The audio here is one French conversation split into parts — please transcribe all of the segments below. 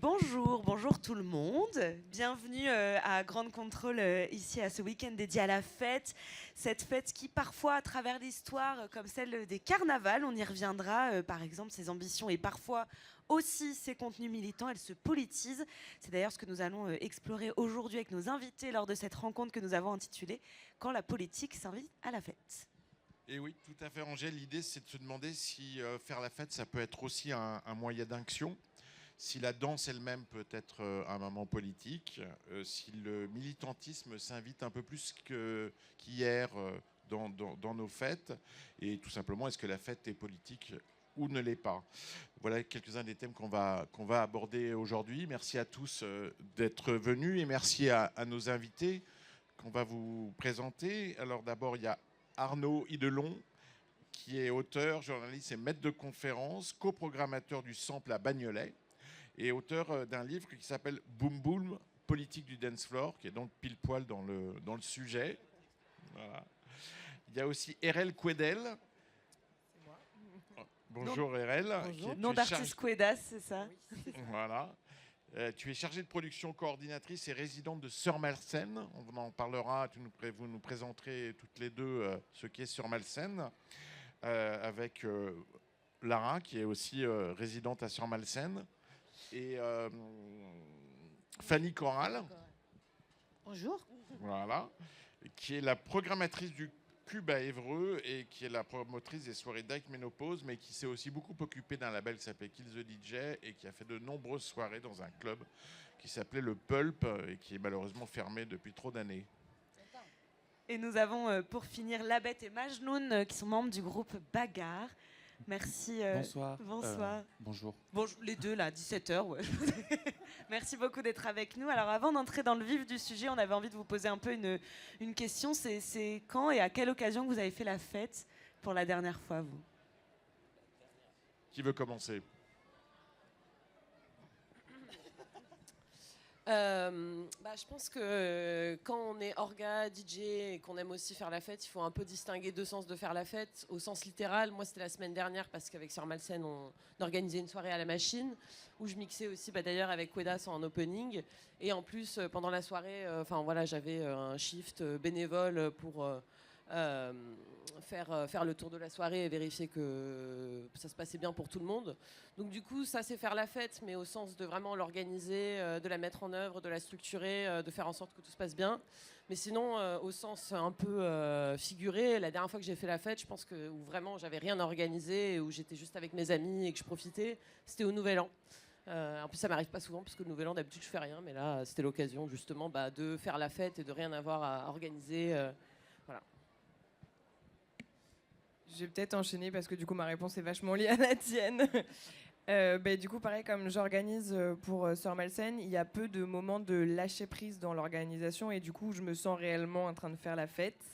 Bonjour, bonjour tout le monde. Bienvenue à Grande Contrôle ici à ce week-end dédié à la fête. Cette fête qui parfois à travers l'histoire, comme celle des carnavals, on y reviendra, par exemple ses ambitions et parfois aussi ses contenus militants, elle se politise. C'est d'ailleurs ce que nous allons explorer aujourd'hui avec nos invités lors de cette rencontre que nous avons intitulée Quand la politique s'invite à la fête. Et oui, tout à fait, Angèle. L'idée, c'est de se demander si faire la fête, ça peut être aussi un moyen d'action, si la danse elle-même peut être un moment politique, si le militantisme s'invite un peu plus qu'hier dans nos fêtes, et tout simplement, est-ce que la fête est politique ou ne l'est pas. Voilà quelques-uns des thèmes qu'on va aborder aujourd'hui. Merci à tous d'être venus et merci à nos invités qu'on va vous présenter. Alors d'abord, il y a Arnaud Idelon, qui est auteur, journaliste et maître de conférence, coprogrammateur du Sample à Bagnolet et auteur d'un livre qui s'appelle Boom Boom, politique du dance floor, qui est donc pile poil dans le sujet. Voilà. Il y a aussi Erel Quedel. C'est moi. Bonjour Erel. Bonjour. Nom d'artiste Quedas, c'est ça? Oui, c'est ça. Voilà. Tu es chargée de production, coordinatrice et résidente de Sœur Malsen. On en parlera, vous nous présenterez toutes les deux ce qu'est Sœur Malsen, avec Lara, qui est aussi résidente à Sœur Malsen, et Fanny Corral, Bonjour. voilà, qui est la programmatrice du Cube à Évreux et qui est la promotrice des soirées Dyke Ménopause, mais qui s'est aussi beaucoup occupée d'un label qui s'appelait Kill the DJ et qui a fait de nombreuses soirées dans un club qui s'appelait le Pulp et qui est malheureusement fermé depuis trop d'années. Et nous avons pour finir Labette et Majnoun qui sont membres du groupe Bagarre. Merci. Bonsoir. Bonsoir. Bonjour. Bonjour, les deux là, 17h. Ouais. Merci beaucoup d'être avec nous. Alors avant d'entrer dans le vif du sujet, on avait envie de vous poser un peu une question. C'est quand et à quelle occasion que vous avez fait la fête pour la dernière fois, vous? Qui veut commencer? Je pense que quand on est orga, DJ et qu'on aime aussi faire la fête, il faut un peu distinguer deux sens de faire la fête. Au sens littéral, moi c'était la semaine dernière parce qu'avec Sœur Malsen, on organisait une soirée à la machine où je mixais aussi d'ailleurs avec Quedas en opening. Et en plus, pendant la soirée, j'avais un shift bénévole pour faire le tour de la soirée et vérifier que ça se passait bien pour tout le monde. Donc du coup, ça c'est faire la fête, mais au sens de vraiment l'organiser, de la mettre en œuvre, de la structurer, de faire en sorte que tout se passe bien. Mais sinon, au sens un peu figuré, la dernière fois que j'ai fait la fête, je pense que où vraiment j'avais rien organisé, et où j'étais juste avec mes amis et que je profitais, c'était au Nouvel An. En plus, ça m'arrive pas souvent parce que le Nouvel An, d'habitude, je fais rien, mais là, c'était l'occasion justement de faire la fête et de rien avoir à organiser. Voilà. Je vais peut-être enchaîner parce que du coup ma réponse est vachement liée à la tienne. Du coup, pareil, comme j'organise pour Sœur Malsen, il y a peu de moments de lâcher prise dans l'organisation et du coup je me sens réellement en train de faire la fête.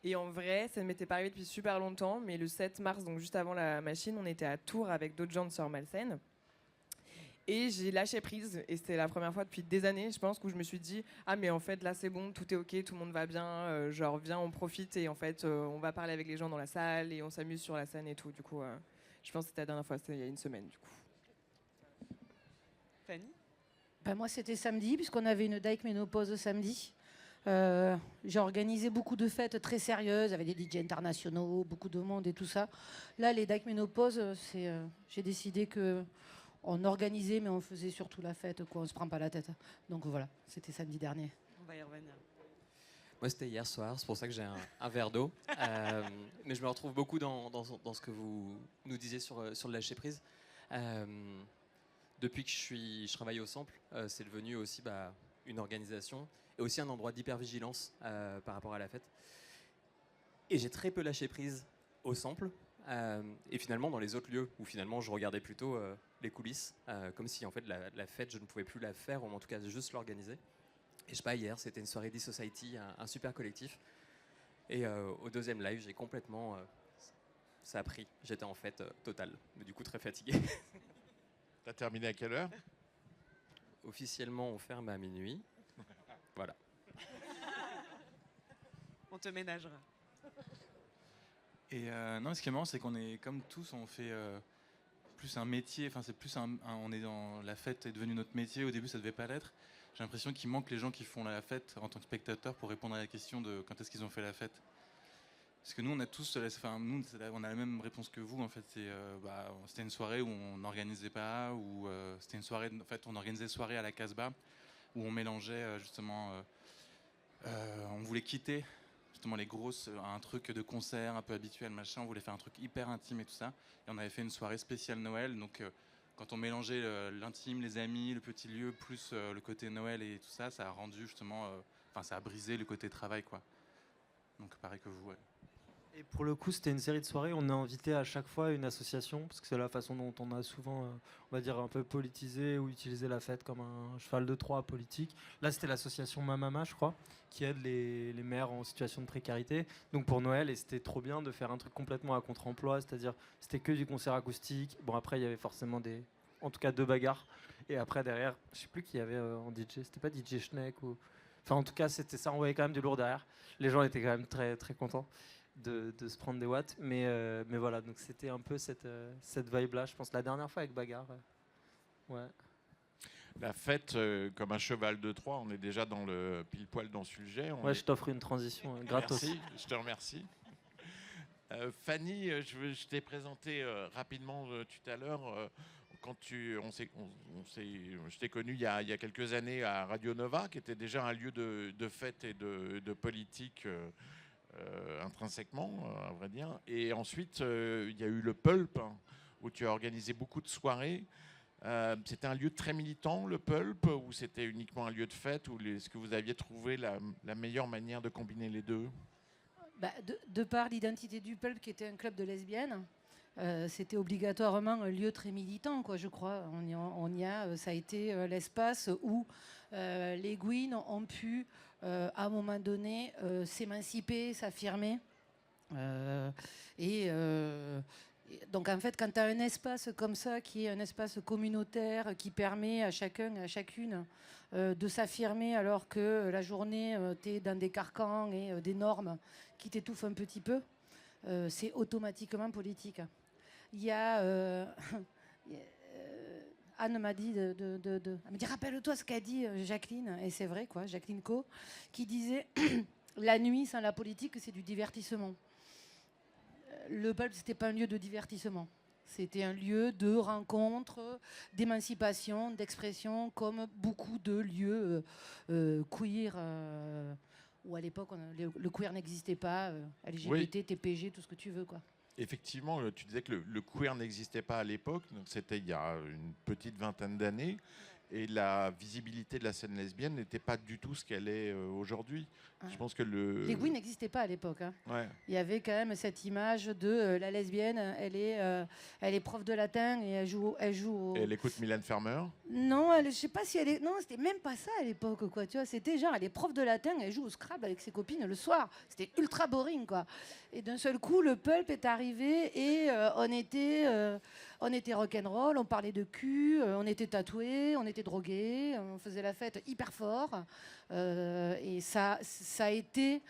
Et en vrai, ça ne m'était pas arrivé depuis super longtemps, mais le 7 mars, donc juste avant la machine, on était à Tours avec d'autres gens de Sœur Malsen. Et j'ai lâché prise, et c'était la première fois depuis des années, je pense, où je me suis dit « Ah mais en fait là c'est bon, tout est ok, tout le monde va bien, genre viens on profite et en fait on va parler avec les gens dans la salle et on s'amuse sur la scène et tout ». Du coup, je pense que c'était la dernière fois, c'était il y a une semaine du coup. Fanny? Moi c'était samedi, puisqu'on avait une Dyke Ménopause samedi. J'ai organisé beaucoup de fêtes très sérieuses avec des DJ internationaux, beaucoup de monde et tout ça. Là les Dyke Ménopause, j'ai décidé que on organisait, mais on faisait surtout la fête, quoi. On se prend pas la tête. Donc voilà, c'était samedi dernier. On va y revenir. Moi, c'était hier soir, c'est pour ça que j'ai un verre d'eau. Mais je me retrouve beaucoup dans ce que vous nous disiez sur le lâcher-prise. Depuis que je travaille au Sample, c'est devenu aussi une organisation et aussi un endroit d'hypervigilance par rapport à la fête. Et j'ai très peu lâché prise au Sample. Et finalement dans les autres lieux où finalement je regardais plutôt les coulisses, comme si en fait la fête je ne pouvais plus la faire, ou en tout cas juste l'organiser. Et je sais pas, hier c'était une soirée d'e-society, un super collectif, et au deuxième live j'ai complètement ça a pris, j'étais en fête totale, mais du coup très fatigué. T'as terminé à quelle heure? Officiellement on ferme à minuit. Voilà. On te ménagera. Et non, ce qui est marrant, c'est qu'on est comme tous, on fait plus un métier. Enfin, c'est plus on est dans la fête est devenue notre métier. Au début, ça devait pas l'être. J'ai l'impression qu'il manque les gens qui font la fête en tant que spectateurs pour répondre à la question de quand est-ce qu'ils ont fait la fête. Parce que nous, on a tous, on a la même réponse que vous. En fait, c'était une soirée où on n'organisait pas, ou c'était une soirée. En fait, on organisait des soirées à la Casbah où on mélangeait justement. On voulait quitter justement les grosses, un truc de concert un peu habituel, machin. On voulait faire un truc hyper intime et tout ça. Et on avait fait une soirée spéciale Noël. Donc, quand on mélangeait l'intime, les amis, le petit lieu, plus le côté Noël et tout ça, ça a rendu justement, ça a brisé le côté travail, quoi. Donc, pareil que vous. Ouais. Et pour le coup, c'était une série de soirées. On a invité à chaque fois une association, parce que c'est la façon dont on a souvent, on va dire, un peu politisé ou utilisé la fête comme un cheval de Troie politique. Là, c'était l'association Mamama, je crois, qui aide les mères en situation de précarité. Donc pour Noël, et c'était trop bien de faire un truc complètement à contre-emploi, c'est-à-dire c'était que du concert acoustique. Bon, après, il y avait forcément en tout cas 2 bagarres. Et après, derrière, je sais plus qui y avait en DJ. C'était pas DJ Schneck ou... Enfin, en tout cas, c'était ça envoyait quand même du lourd derrière. Les gens étaient quand même très, très contents de se prendre des watts. Mais voilà, donc c'était un peu cette vibe-là, je pense, la dernière fois avec Bagarre. Ouais. La fête, comme un cheval de Troie, on est déjà dans le pile-poil dans le sujet. Je t'offre une transition gratos. Merci, je te remercie. Fanny, je t'ai présenté rapidement tout à l'heure. Je t'ai connu il y a quelques années à Radio Nova, qui était déjà un lieu de fête et de politique intrinsèquement, à vrai dire. Et ensuite, il y a eu le Pulp, hein, où tu as organisé beaucoup de soirées. C'était un lieu très militant, le Pulp, ou c'était uniquement un lieu de fête, ou est-ce que vous aviez trouvé la meilleure manière de combiner les deux? De par l'identité du Pulp, qui était un club de lesbiennes, c'était obligatoirement un lieu très militant, quoi, je crois. Ça a été l'espace où les Gwyn ont pu, à un moment donné, s'émanciper, s'affirmer. Donc en fait, quand tu as un espace comme ça, qui est un espace communautaire, qui permet à chacun et à chacune de s'affirmer, alors que la journée, tu es dans des carcans et des normes qui t'étouffent un petit peu, c'est automatiquement politique. Il y a... Anne m'a dit, elle me dit, rappelle-toi ce qu'a dit Jacqueline, et c'est vrai, quoi, Jacqueline Co, qui disait la nuit sans la politique, c'est du divertissement. Le Pulp, c'était pas un lieu de divertissement. C'était un lieu de rencontre, d'émancipation, d'expression, comme beaucoup de lieux queer, où à l'époque, le queer n'existait pas, LGBT, oui. TPG, tout ce que tu veux, quoi. Effectivement, tu disais que le queer n'existait pas à l'époque, donc c'était il y a une petite vingtaine d'années, et la visibilité de la scène lesbienne n'était pas du tout ce qu'elle est aujourd'hui. Je pense que les Gwyn n'existaient pas à l'époque. Hein. Ouais. Il y avait quand même cette image de la lesbienne, elle est prof de latin et elle joue Et elle écoute Mylène Farmer. Non, je sais pas si elle est. Non, c'était même pas ça à l'époque, quoi. Tu vois, c'était genre elle est prof de latin et elle joue au Scrabble avec ses copines le soir. C'était ultra boring, quoi. Et d'un seul coup, le Pulp est arrivé et on était rock'n'roll, on parlait de cul, on était tatoués, on était drogués, on faisait la fête hyper fort. Et ça a été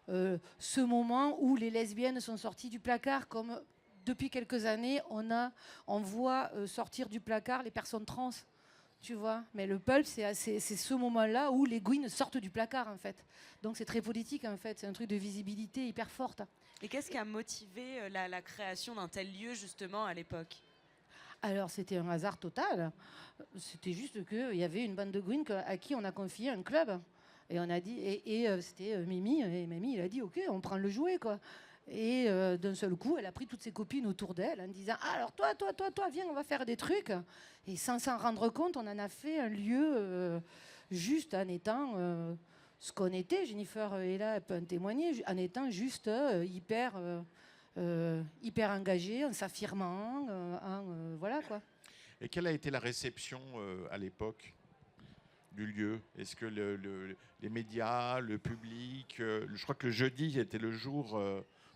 ce moment où les lesbiennes sont sorties du placard, comme depuis quelques années, on voit sortir du placard les personnes trans. Tu vois, mais le Pulp, c'est ce moment-là où les Gwyn sortent du placard, en fait. Donc c'est très politique, en fait. C'est un truc de visibilité hyper forte. Et qu'est-ce qui a motivé la création d'un tel lieu, justement, à l'époque ? Alors, c'était un hasard total. C'était juste qu'il y avait une bande de Gwyn à qui on a confié un club. Et on a dit, c'était Mimi. Et Mimi, il a dit, OK, on prend le jouet, quoi. Et d'un seul coup, elle a pris toutes ses copines autour d'elle en disant, ah, alors toi, viens, on va faire des trucs. Et sans s'en rendre compte, on en a fait un lieu juste en étant ce qu'on était. Jennifer est là, elle peut en témoigner, en étant juste hyper engagé, en s'affirmant, voilà, quoi. Et quelle a été la réception à l'époque du lieu? Est-ce que les médias, le public, je crois que le jeudi était le jour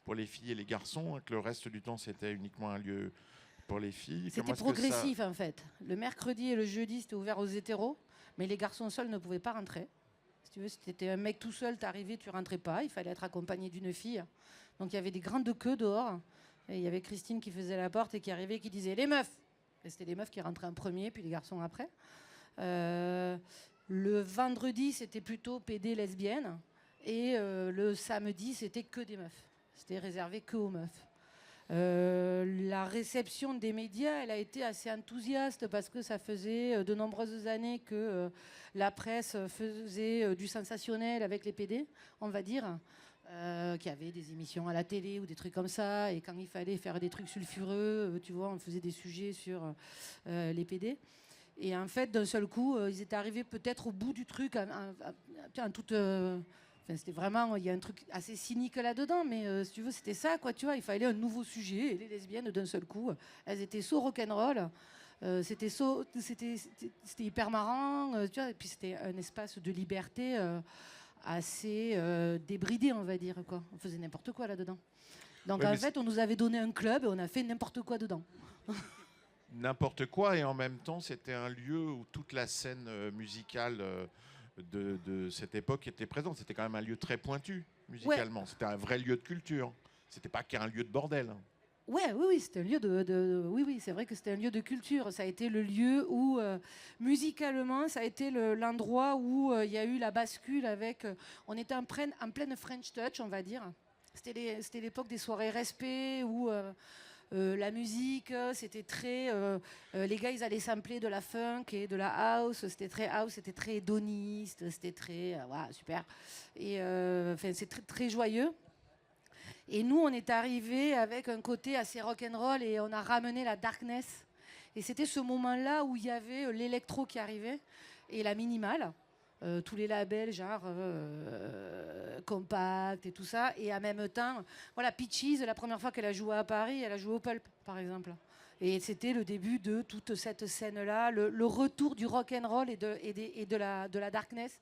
pour les filles et les garçons, hein, que le reste du temps c'était uniquement un lieu pour les filles. C'était progressif, en fait. Le mercredi et le jeudi c'était ouvert aux hétéros, mais les garçons seuls ne pouvaient pas rentrer. Si tu veux, si t'étais un mec tout seul, t'arrivais, tu rentrais pas, il fallait être accompagné d'une fille. Donc il y avait des grandes queues dehors, et il y avait Christine qui faisait la porte et qui arrivait, qui disait, les meufs, Et c'était les meufs qui rentraient en premier, puis les garçons après. Le vendredi, c'était plutôt PD lesbienne. Et le samedi, c'était que des meufs. C'était réservé que aux meufs. La réception des médias, elle a été assez enthousiaste parce que ça faisait de nombreuses années que la presse faisait du sensationnel avec les PD, on va dire. Qu'il y avait des émissions à la télé ou des trucs comme ça. Et quand il fallait faire des trucs sulfureux, tu vois, on faisait des sujets sur les PD. Et en fait, d'un seul coup, ils étaient arrivés peut-être au bout du truc, en toute... c'était vraiment, il y a un truc assez cynique là-dedans, mais si tu veux, c'était ça, quoi, tu vois. Il fallait un nouveau sujet. Et les lesbiennes, d'un seul coup, elles étaient so rock'n'roll. C'était hyper marrant, tu vois. Et puis c'était un espace de liberté assez débridé, on va dire, quoi. On faisait n'importe quoi là-dedans. Donc en fait, on nous avait donné un club et on a fait n'importe quoi dedans. N'importe quoi, et en même temps, c'était un lieu où toute la scène musicale de cette époque était présente. C'était quand même un lieu très pointu musicalement. Ouais. C'était un vrai lieu de culture. C'était pas qu'un lieu de bordel. Oui, c'était un lieu oui, c'est vrai que c'était un lieu de culture. Ça a été le lieu où, musicalement, ça a été l'endroit où il y a eu la bascule avec... on était en pleine French Touch, on va dire. C'était l'époque des soirées respect où... la musique, c'était très... les gars, ils allaient sampler de la funk et de la house. C'était très hédoniste, c'était très... voilà, super. Et c'est très, très joyeux. Et nous, on est arrivés avec un côté assez rock'n'roll et on a ramené la darkness. Et c'était ce moment-là où il y avait l'électro qui arrivait et la minimale. Tous les labels, genre Compact et tout ça. Et en même temps, voilà, Peaches, la première fois qu'elle a joué à Paris, elle a joué au Pulp, par exemple. Et c'était le début de toute cette scène-là, le retour du rock'n'roll et de la darkness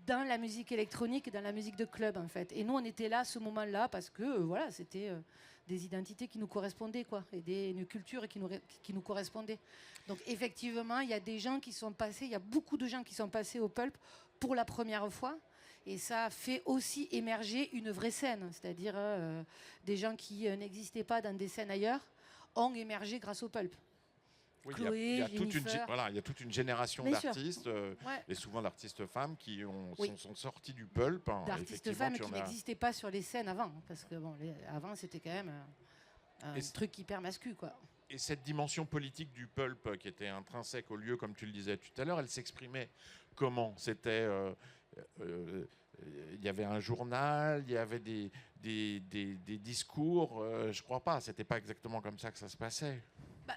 dans la musique électronique et dans la musique de club, en fait. Et nous, on était là à ce moment-là parce que, voilà, c'était des identités qui nous correspondaient, quoi, et une culture qui nous correspondait. Donc, effectivement, il y a des gens qui sont passés, il y a beaucoup de gens qui sont passés au Pulp pour la première fois. Et ça fait aussi émerger une vraie scène, c'est-à-dire des gens qui n'existaient pas dans des scènes ailleurs ont émergé grâce au Pulp. Oui, Chloé, il y a toute une génération d'artistes, ouais. et souvent d'artistes femmes, qui oui. sont sortis du Pulp. D'artistes femmes qui n'existaient pas sur les scènes avant, parce que bon, avant c'était quand même un truc hyper masculin, quoi. Et cette dimension politique du Pulp, qui était intrinsèque au lieu, comme tu le disais tout à l'heure, elle s'exprimait comment? C'était... il y avait un journal, il y avait des discours, je crois pas, c'était pas exactement comme ça que ça se passait.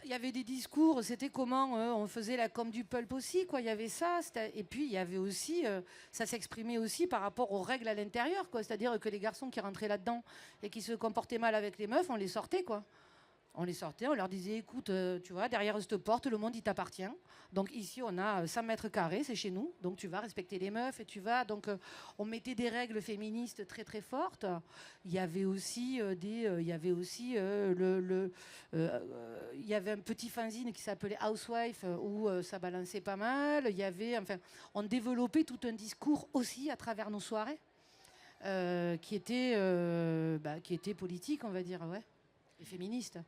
Il y avait des discours, c'était comment on faisait la com du Pulp aussi, quoi. Il y avait ça, et puis il y avait aussi, ça s'exprimait aussi par rapport aux règles à l'intérieur, quoi. C'est-à-dire que les garçons qui rentraient là-dedans et qui se comportaient mal avec les meufs, on les sortait, quoi. On les sortait, on leur disait, écoute, tu vois, derrière cette porte, le monde, il t'appartient. Donc ici, on a 100 mètres carrés, c'est chez nous. Donc tu vas respecter les meufs et tu vas... Donc on mettait des règles féministes très, très fortes. Il y avait aussi il y avait un petit fanzine qui s'appelait Housewife où ça balançait pas mal. Il y avait... Enfin, on développait tout un discours aussi à travers nos soirées qui était politique, on va dire, ouais, et féministe.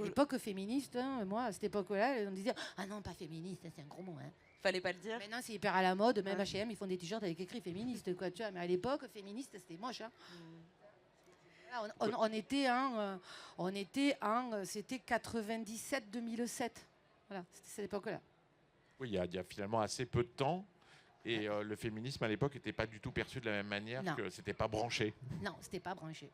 L'époque féministe, hein, moi, à cette époque-là, on disait « Ah non, pas féministe, c'est un gros mot. Hein. » Fallait pas le dire. Maintenant, c'est hyper à la mode. Même H&M, ils font des t-shirts avec écrit féministe, quoi, tu vois. Mais à l'époque, féministe, c'était moche. Hein. C'était 97-2007. Voilà, c'était cette époque-là. Oui, il y a finalement assez peu de temps. Et le féminisme, à l'époque, n'était pas du tout perçu de la même manière, que c'était pas branché. Non, c'était pas branché.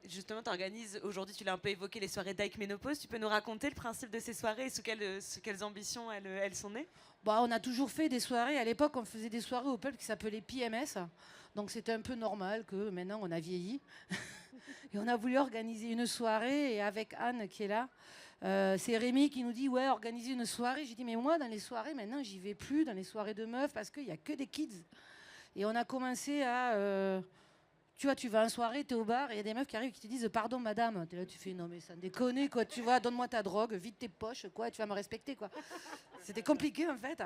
Justement, tu organises, aujourd'hui tu l'as un peu évoqué, les soirées Dyke Ménopause. Tu peux nous raconter le principe de ces soirées et sous quelles ambitions elles sont nées? On a toujours fait des soirées. À l'époque, on faisait des soirées au Pulp qui s'appelaient PMS. Donc c'était un peu normal que maintenant on a vieilli. Et on a voulu organiser une soirée. Et avec Anne qui est là, c'est Rémi qui nous dit ouais, organiser une soirée. J'ai dit mais moi dans les soirées maintenant j'y vais plus, dans les soirées de meufs, parce qu'il n'y a que des kids. Et on a commencé à... tu vois, tu vas en soirée, tu es au bar, et il y a des meufs qui arrivent qui te disent « Pardon, madame ». Tu es là, tu fais « Non, mais ça me déconne, quoi. Tu vois, donne-moi ta drogue, vide tes poches, quoi, et tu vas me respecter, quoi. » C'était compliqué, en fait.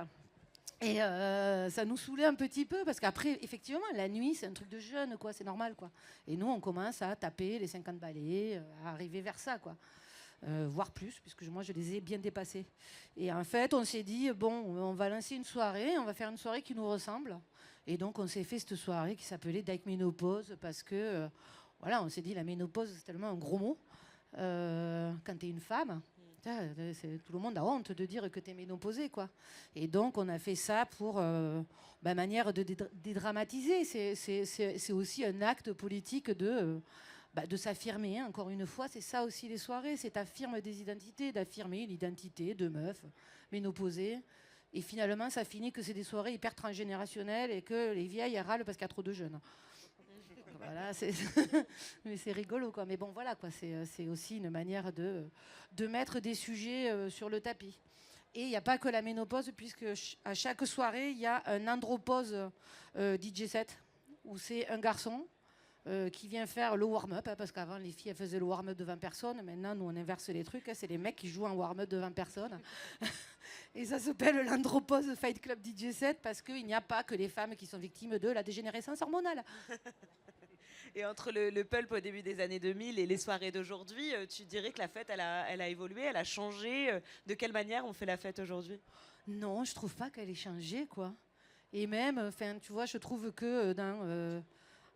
Et ça nous saoulait un petit peu, parce qu'après, effectivement, la nuit, c'est un truc de jeune, quoi. C'est normal, quoi. Et nous, on commence à taper les 50 balais, à arriver vers ça, quoi. voire plus, puisque moi je les ai bien dépassés. Et en fait, on s'est dit, bon, on va lancer une soirée, on va faire une soirée qui nous ressemble. Et donc, on s'est fait cette soirée qui s'appelait Dyke Ménopause, parce que, voilà, on s'est dit, la ménopause, c'est tellement un gros mot. Quand tu es une femme, tout le monde a honte de dire que tu es ménopausée, quoi. Et donc, on a fait ça pour manière de dédramatiser. C'est aussi un acte politique de s'affirmer. Hein. Encore une fois, c'est ça aussi les soirées. C'est t'affirmes des identités, d'affirmer l'identité de meuf ménopausée. Et finalement, ça finit que c'est des soirées hyper transgénérationnelles et que les vieilles elles râlent parce qu'il y a trop de jeunes. Voilà, mais c'est rigolo, quoi. Mais bon, voilà, quoi. C'est aussi une manière de mettre des sujets sur le tapis. Et il n'y a pas que la ménopause, puisque à chaque soirée, il y a un andropause DJ set, où c'est un garçon qui vient faire le warm-up, hein, parce qu'avant, les filles elles faisaient le warm-up de 20 personnes. Maintenant, nous, on inverse les trucs. Hein, c'est les mecs qui jouent en warm-up de 20 personnes. Et ça s'appelle l'andropause Fight Club DJ set, parce qu'il n'y a pas que les femmes qui sont victimes de la dégénérescence hormonale. Et entre le pulp au début des années 2000 et les soirées d'aujourd'hui, tu dirais que la fête, elle a évolué, elle a changé. De quelle manière on fait la fête aujourd'hui? Non, je trouve pas qu'elle ait changé, quoi. Et même, tu vois, je trouve que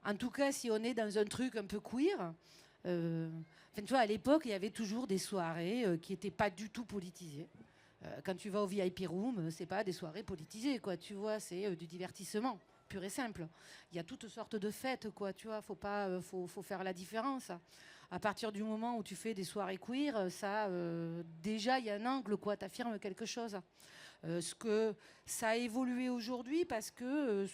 en tout cas, si on est dans un truc un peu queer, tu vois, à l'époque, il y avait toujours des soirées qui n'étaient pas du tout politisées. Quand tu vas au VIP Room, c'est pas des soirées politisées, quoi. Tu vois, c'est du divertissement pur et simple. Il y a toutes sortes de fêtes, quoi. Tu vois, faut faire la différence. À partir du moment où tu fais des soirées queer, déjà il y a un angle, quoi. T'affirmes quelque chose. Ce que ça a évolué aujourd'hui, parce que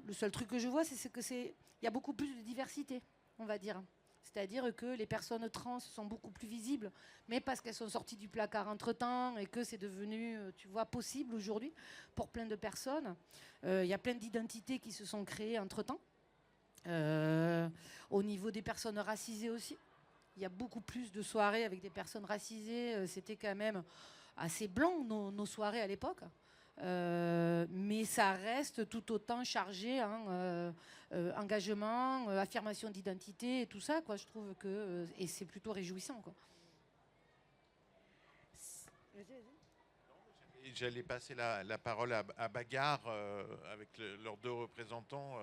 le seul truc que je vois, il y a beaucoup plus de diversité, on va dire. C'est-à-dire que les personnes trans sont beaucoup plus visibles, mais parce qu'elles sont sorties du placard entre-temps et que c'est devenu, tu vois, possible aujourd'hui pour plein de personnes. Il y a plein d'identités qui se sont créées entre-temps. Au niveau des personnes racisées aussi, il y a beaucoup plus de soirées avec des personnes racisées. C'était quand même assez blanc, nos soirées à l'époque. Mais ça reste tout autant chargé en engagement, affirmation d'identité et tout ça, quoi. Je trouve que et c'est plutôt réjouissant, quoi. J'allais passer la parole à Bagarre avec leurs deux représentants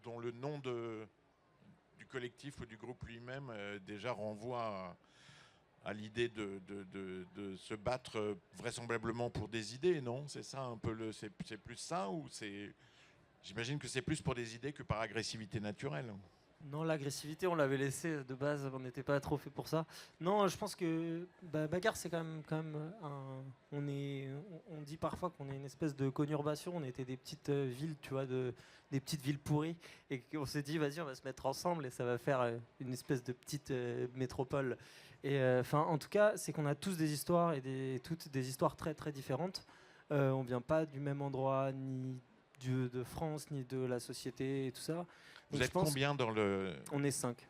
dont le nom du collectif ou du groupe lui-même déjà renvoie à l'idée de se battre vraisemblablement pour des idées, non? C'est ça un peu c'est plus ça, ou c'est... J'imagine que c'est plus pour des idées que par agressivité naturelle. Non, l'agressivité, on l'avait laissé de base, on n'était pas trop fait pour ça. Non, je pense que Bagarre, c'est quand même on dit parfois qu'on est une espèce de conurbation, on était des petites villes, tu vois, des petites villes pourries, et qu'on s'est dit, vas-y, on va se mettre ensemble et ça va faire une espèce de petite métropole. Et en tout cas, c'est qu'on a tous des histoires, et toutes des histoires très très différentes. On vient pas du même endroit, ni de France, ni de la société et tout ça. Vous êtes combien dans le... On est 5,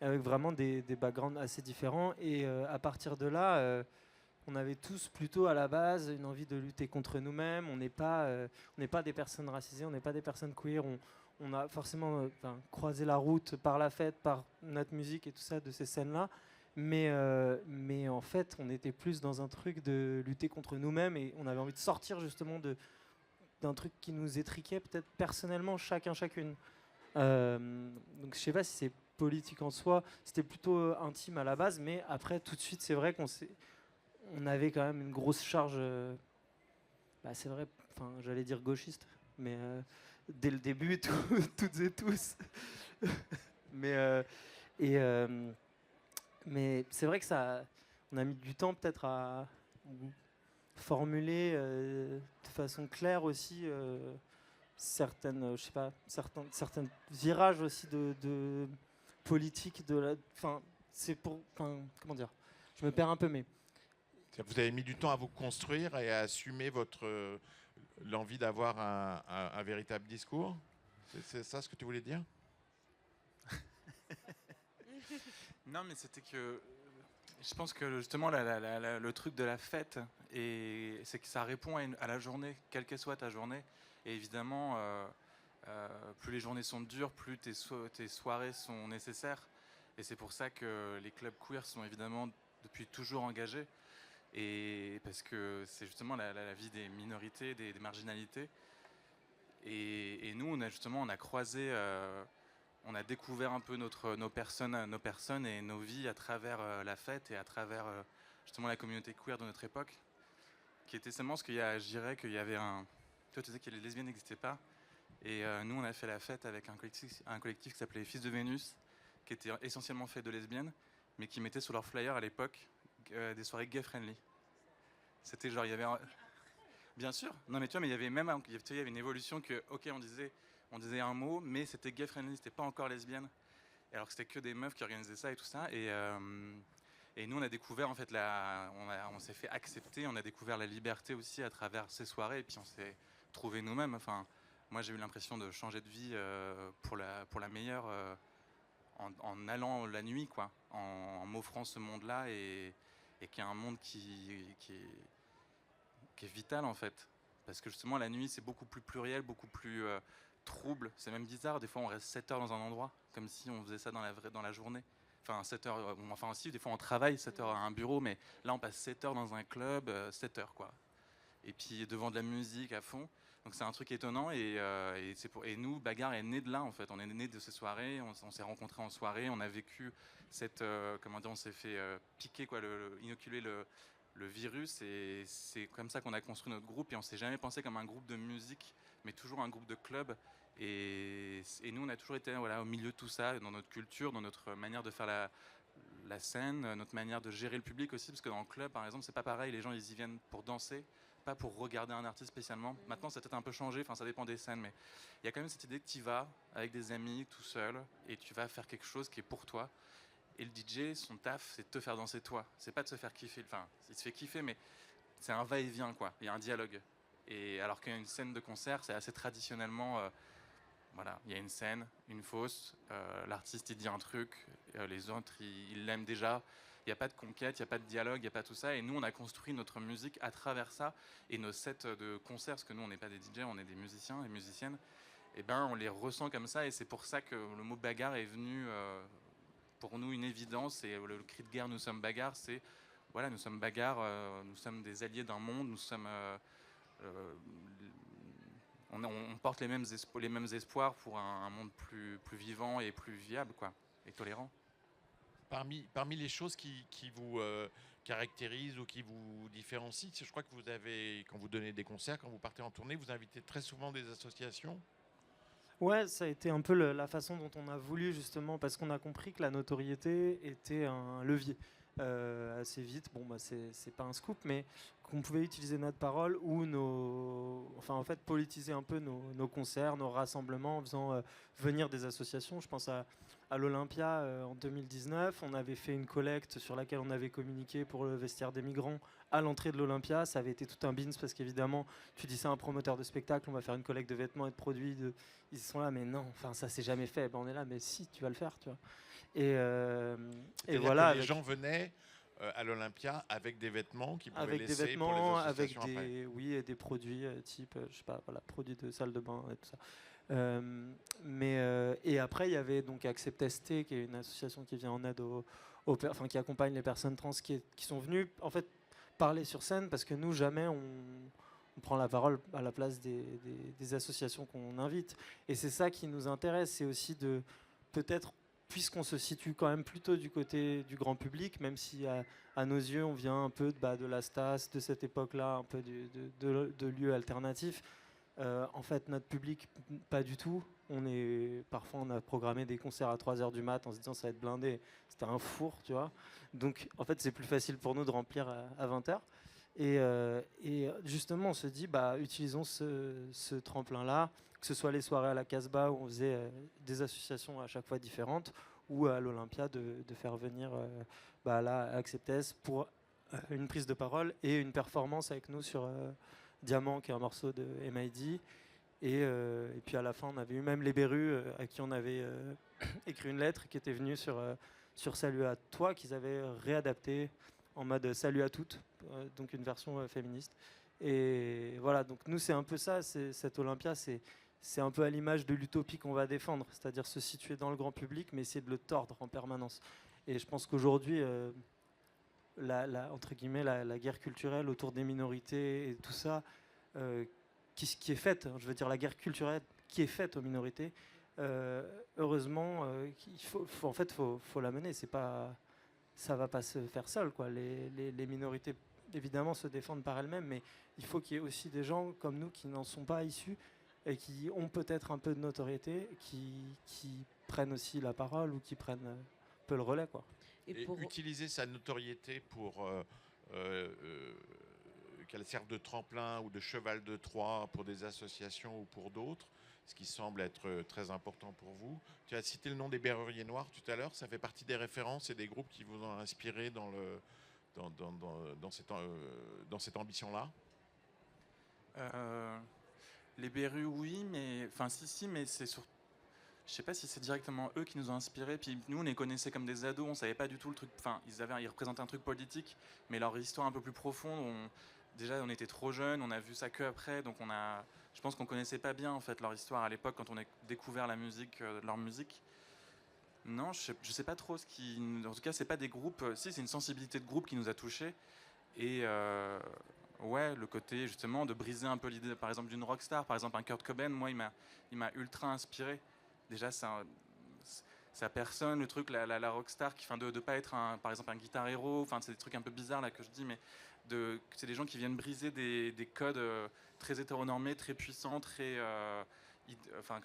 avec vraiment des backgrounds assez différents. Et à partir de là, on avait tous plutôt à la base une envie de lutter contre nous-mêmes. On n'est pas des personnes racisées, on n'est pas des personnes queer. On a forcément croisé la route par la fête, par notre musique et tout ça, de ces scènes-là. Mais en fait, on était plus dans un truc de lutter contre nous-mêmes, et on avait envie de sortir justement d'un truc qui nous étriquait peut-être personnellement, chacune. Donc je sais pas si c'est politique en soi, c'était plutôt intime à la base, mais après tout de suite c'est vrai on avait quand même une grosse charge, c'est vrai, j'allais dire gauchiste, mais dès le début toutes et tous. mais c'est vrai que on a mis du temps peut-être à formuler de façon claire aussi certains virages aussi de politique, comment dire, je me perds un peu, mais vous avez mis du temps à vous construire et à assumer l'envie d'avoir un véritable discours. C'est ça ce que tu voulais dire? Non, mais c'était que je pense que justement le truc de la fête, c'est que ça répond à la journée, quelle qu'elle soit ta journée. Et évidemment, plus les journées sont dures, plus tes soirées sont nécessaires. Et c'est pour ça que les clubs queer sont évidemment depuis toujours engagés. Et parce que c'est justement la vie des minorités, des marginalités. Et nous, on a croisé, on a découvert un peu nos personnes et nos vies à travers la fête et à travers justement la communauté queer de notre époque, qui était seulement ce je dirais qu'il y avait un... Toi, tu sais que les lesbiennes n'existaient pas. Et nous, on a fait la fête avec un collectif qui s'appelait Fils de Vénus, qui était essentiellement fait de lesbiennes, mais qui mettait sur leur flyer à l'époque des soirées gay-friendly. C'était genre, il y avait... Bien sûr, non mais tu vois, mais il y avait même il y avait une évolution que, ok, on disait un mot, mais c'était gay-friendly, c'était pas encore lesbienne. Alors que c'était que des meufs qui organisaient ça et tout ça. Et nous, on a découvert, en fait, on s'est fait accepter, on a découvert la liberté aussi à travers ces soirées, et puis on s'est trouvé nous-mêmes. Enfin, moi, j'ai eu l'impression de changer de vie pour la meilleure en allant la nuit, quoi, en m'offrant ce monde-là, et qui est un monde qui est vital, en fait. Parce que justement, la nuit, c'est beaucoup plus pluriel, beaucoup plus trouble. C'est même bizarre, des fois, on reste 7 heures dans un endroit, comme si on faisait ça dans la journée. Enfin, 7 heures, enfin aussi, des fois on travaille 7 heures à un bureau, mais là on passe 7 heures dans un club, 7 heures quoi. Et puis devant de la musique à fond. Donc c'est un truc étonnant et nous, Bagarre est né de là en fait. On est né de ces soirées, on s'est rencontrés en soirée, on a vécu cette, comment dire, on s'est fait piquer, quoi, inoculer le virus et c'est comme ça qu'on a construit notre groupe et on s'est jamais pensé comme un groupe de musique, mais toujours un groupe de club. Et nous, on a toujours été voilà, au milieu de tout ça, dans notre culture, dans notre manière de faire la scène, notre manière de gérer le public aussi, parce que dans le club, par exemple, c'est pas pareil, les gens, ils y viennent pour danser, pas pour regarder un artiste spécialement. Maintenant, ça a peut-être un peu changé, enfin, ça dépend des scènes, mais il y a quand même cette idée que tu y vas avec des amis, tout seul, et tu vas faire quelque chose qui est pour toi. Et le DJ, son taf, c'est de te faire danser toi. C'est pas de se faire kiffer, enfin, il se fait kiffer, mais c'est un va-et-vient, quoi. Il y a un dialogue. Et alors qu'il y a une scène de concert, c'est assez traditionnellement... voilà, il y a une scène, une fosse, l'artiste il dit un truc, les autres ils l'aiment déjà, il n'y a pas de conquête, il n'y a pas de dialogue, il n'y a pas tout ça, et nous on a construit notre musique à travers ça, et nos sets de concerts, parce que nous on n'est pas des DJ, on est des musiciens et musiciennes, et ben on les ressent comme ça, et c'est pour ça que le mot bagarre est venu pour nous une évidence, et le cri de guerre nous sommes bagarre, c'est voilà, nous sommes bagarre, nous sommes des alliés d'un monde, nous sommes... on porte les mêmes espoirs pour un monde plus vivant et plus viable, quoi, et tolérant. Parmi les choses qui vous caractérisent ou qui vous différencient, je crois que vous avez, quand vous donnez des concerts, quand vous partez en tournée, vous invitez très souvent des associations. Ouais, ça a été un peu la façon dont on a voulu, justement, parce qu'on a compris que la notoriété était un levier. Assez vite, bon bah c'est pas un scoop, mais qu'on pouvait utiliser notre parole ou enfin en fait politiser un peu nos concerts, nos rassemblements en faisant venir des associations. Je pense à l'Olympia en 2019, on avait fait une collecte sur laquelle on avait communiqué pour le vestiaire des migrants à l'entrée de l'Olympia. Ça avait été tout un bins parce qu'évidemment tu dis ça à un promoteur de spectacle, on va faire une collecte de vêtements et de produits, ils sont là mais non, enfin ça s'est jamais fait. Ben, on est là mais si, tu vas le faire, tu vois. Et voilà. Les gens venaient à l'Olympia avec des vêtements qui pouvaient avec laisser des vêtements, pour les associations avec après. oui, et des produits type, je sais pas, voilà, produits de salle de bain et tout ça. Et après, il y avait donc Accept ST, qui est une association qui vient en aide enfin, qui accompagne les personnes trans qui sont venues en fait parler sur scène, parce que nous jamais on prend la parole à la place des associations qu'on invite. Et c'est ça qui nous intéresse, c'est aussi de peut-être, puisqu'on se situe quand même plutôt du côté du grand public, même si à nos yeux on vient un peu de la Stas, de cette époque-là, un peu de lieux alternatifs, en fait notre public, pas du tout. Parfois on a programmé des concerts à 3h du mat en se disant ça va être blindé, c'était un four, tu vois. Donc en fait c'est plus facile pour nous de remplir à 20h. Et justement on se dit, utilisons ce tremplin-là, que ce soit les soirées à la Casbah où on faisait des associations à chaque fois différentes, ou à l'Olympia de faire venir là, Acceptes pour une prise de parole et une performance avec nous sur Diamant, qui est un morceau de MID. Et puis à la fin, on avait eu même les Berus à qui on avait écrit une lettre, qui était venue sur Salut à toi, qu'ils avaient réadapté en mode Salut à toutes, donc une version féministe. Et voilà, donc nous c'est un peu ça, cette Olympia, c'est un peu à l'image de l'utopie qu'on va défendre, c'est-à-dire se situer dans le grand public, mais essayer de le tordre en permanence. Et je pense qu'aujourd'hui, entre guillemets, la guerre culturelle autour des minorités et tout ça, qui est faite, je veux dire la guerre culturelle qui est faite aux minorités, heureusement, en fait, faut la mener. Ça va pas se faire seul, quoi. Les minorités, évidemment, se défendent par elles-mêmes, mais il faut qu'il y ait aussi des gens comme nous qui n'en sont pas issus et qui ont peut-être un peu de notoriété, qui prennent aussi la parole ou qui prennent un peu le relais, quoi. Et utiliser sa notoriété pour qu'elle serve de tremplin ou de cheval de Troie pour des associations ou pour d'autres, ce qui semble être très important pour vous. Tu as cité le nom des Berruriers Noirs tout à l'heure, ça fait partie des références et des groupes qui vous ont inspiré dans cette ambition-là. Les Berus, oui, mais si, mais c'est sur. Je sais pas si c'est directement eux qui nous ont inspirés. Puis nous, on les connaissait comme des ados, on savait pas du tout le truc. Enfin, ils représentaient un truc politique, mais leur histoire un peu plus profonde. Déjà, on était trop jeunes, on a vu ça que après, donc je pense qu'on connaissait pas bien en fait leur histoire à l'époque quand on a découvert la musique, leur musique. Non, je sais pas trop ce qui. En tout cas, c'est pas des groupes. Si, c'est une sensibilité de groupe qui nous a touchés. Et ouais, le côté justement de briser un peu l'idée, par exemple, d'une rockstar, par exemple un Kurt Cobain, moi, il m'a ultra inspiré. Déjà, sa personne, le truc, la rockstar, de pas être par exemple un guitar héros. Enfin, c'est des trucs un peu bizarres là que je dis, mais c'est des gens qui viennent briser des codes très hétéronormés, très puissants, un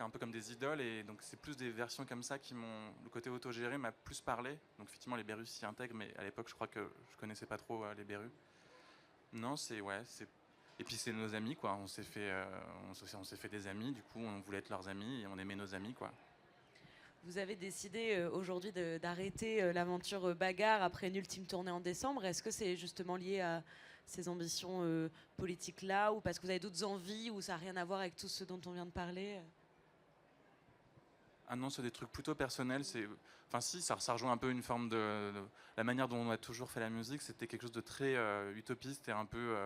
peu comme des idoles, et donc c'est plus des versions comme ça le côté autogéré m'a plus parlé. Donc effectivement les Berus s'y intègrent, mais à l'époque je crois que je connaissais pas trop les Berus. Non, et puis c'est nos amis quoi. On s'est fait des amis, du coup on voulait être leurs amis et on aimait nos amis quoi. Vous avez décidé aujourd'hui d'arrêter l'aventure bagarre après une ultime tournée en décembre. Est-ce que c'est justement lié à ces ambitions politiques-là, ou parce que vous avez d'autres envies, ou ça n'a rien à voir avec tout ce dont on vient de parler? Ah non, c'est des trucs plutôt personnels. Si, ça rejoint un peu une forme de la manière dont on a toujours fait la musique. C'était quelque chose de très utopiste et un peu,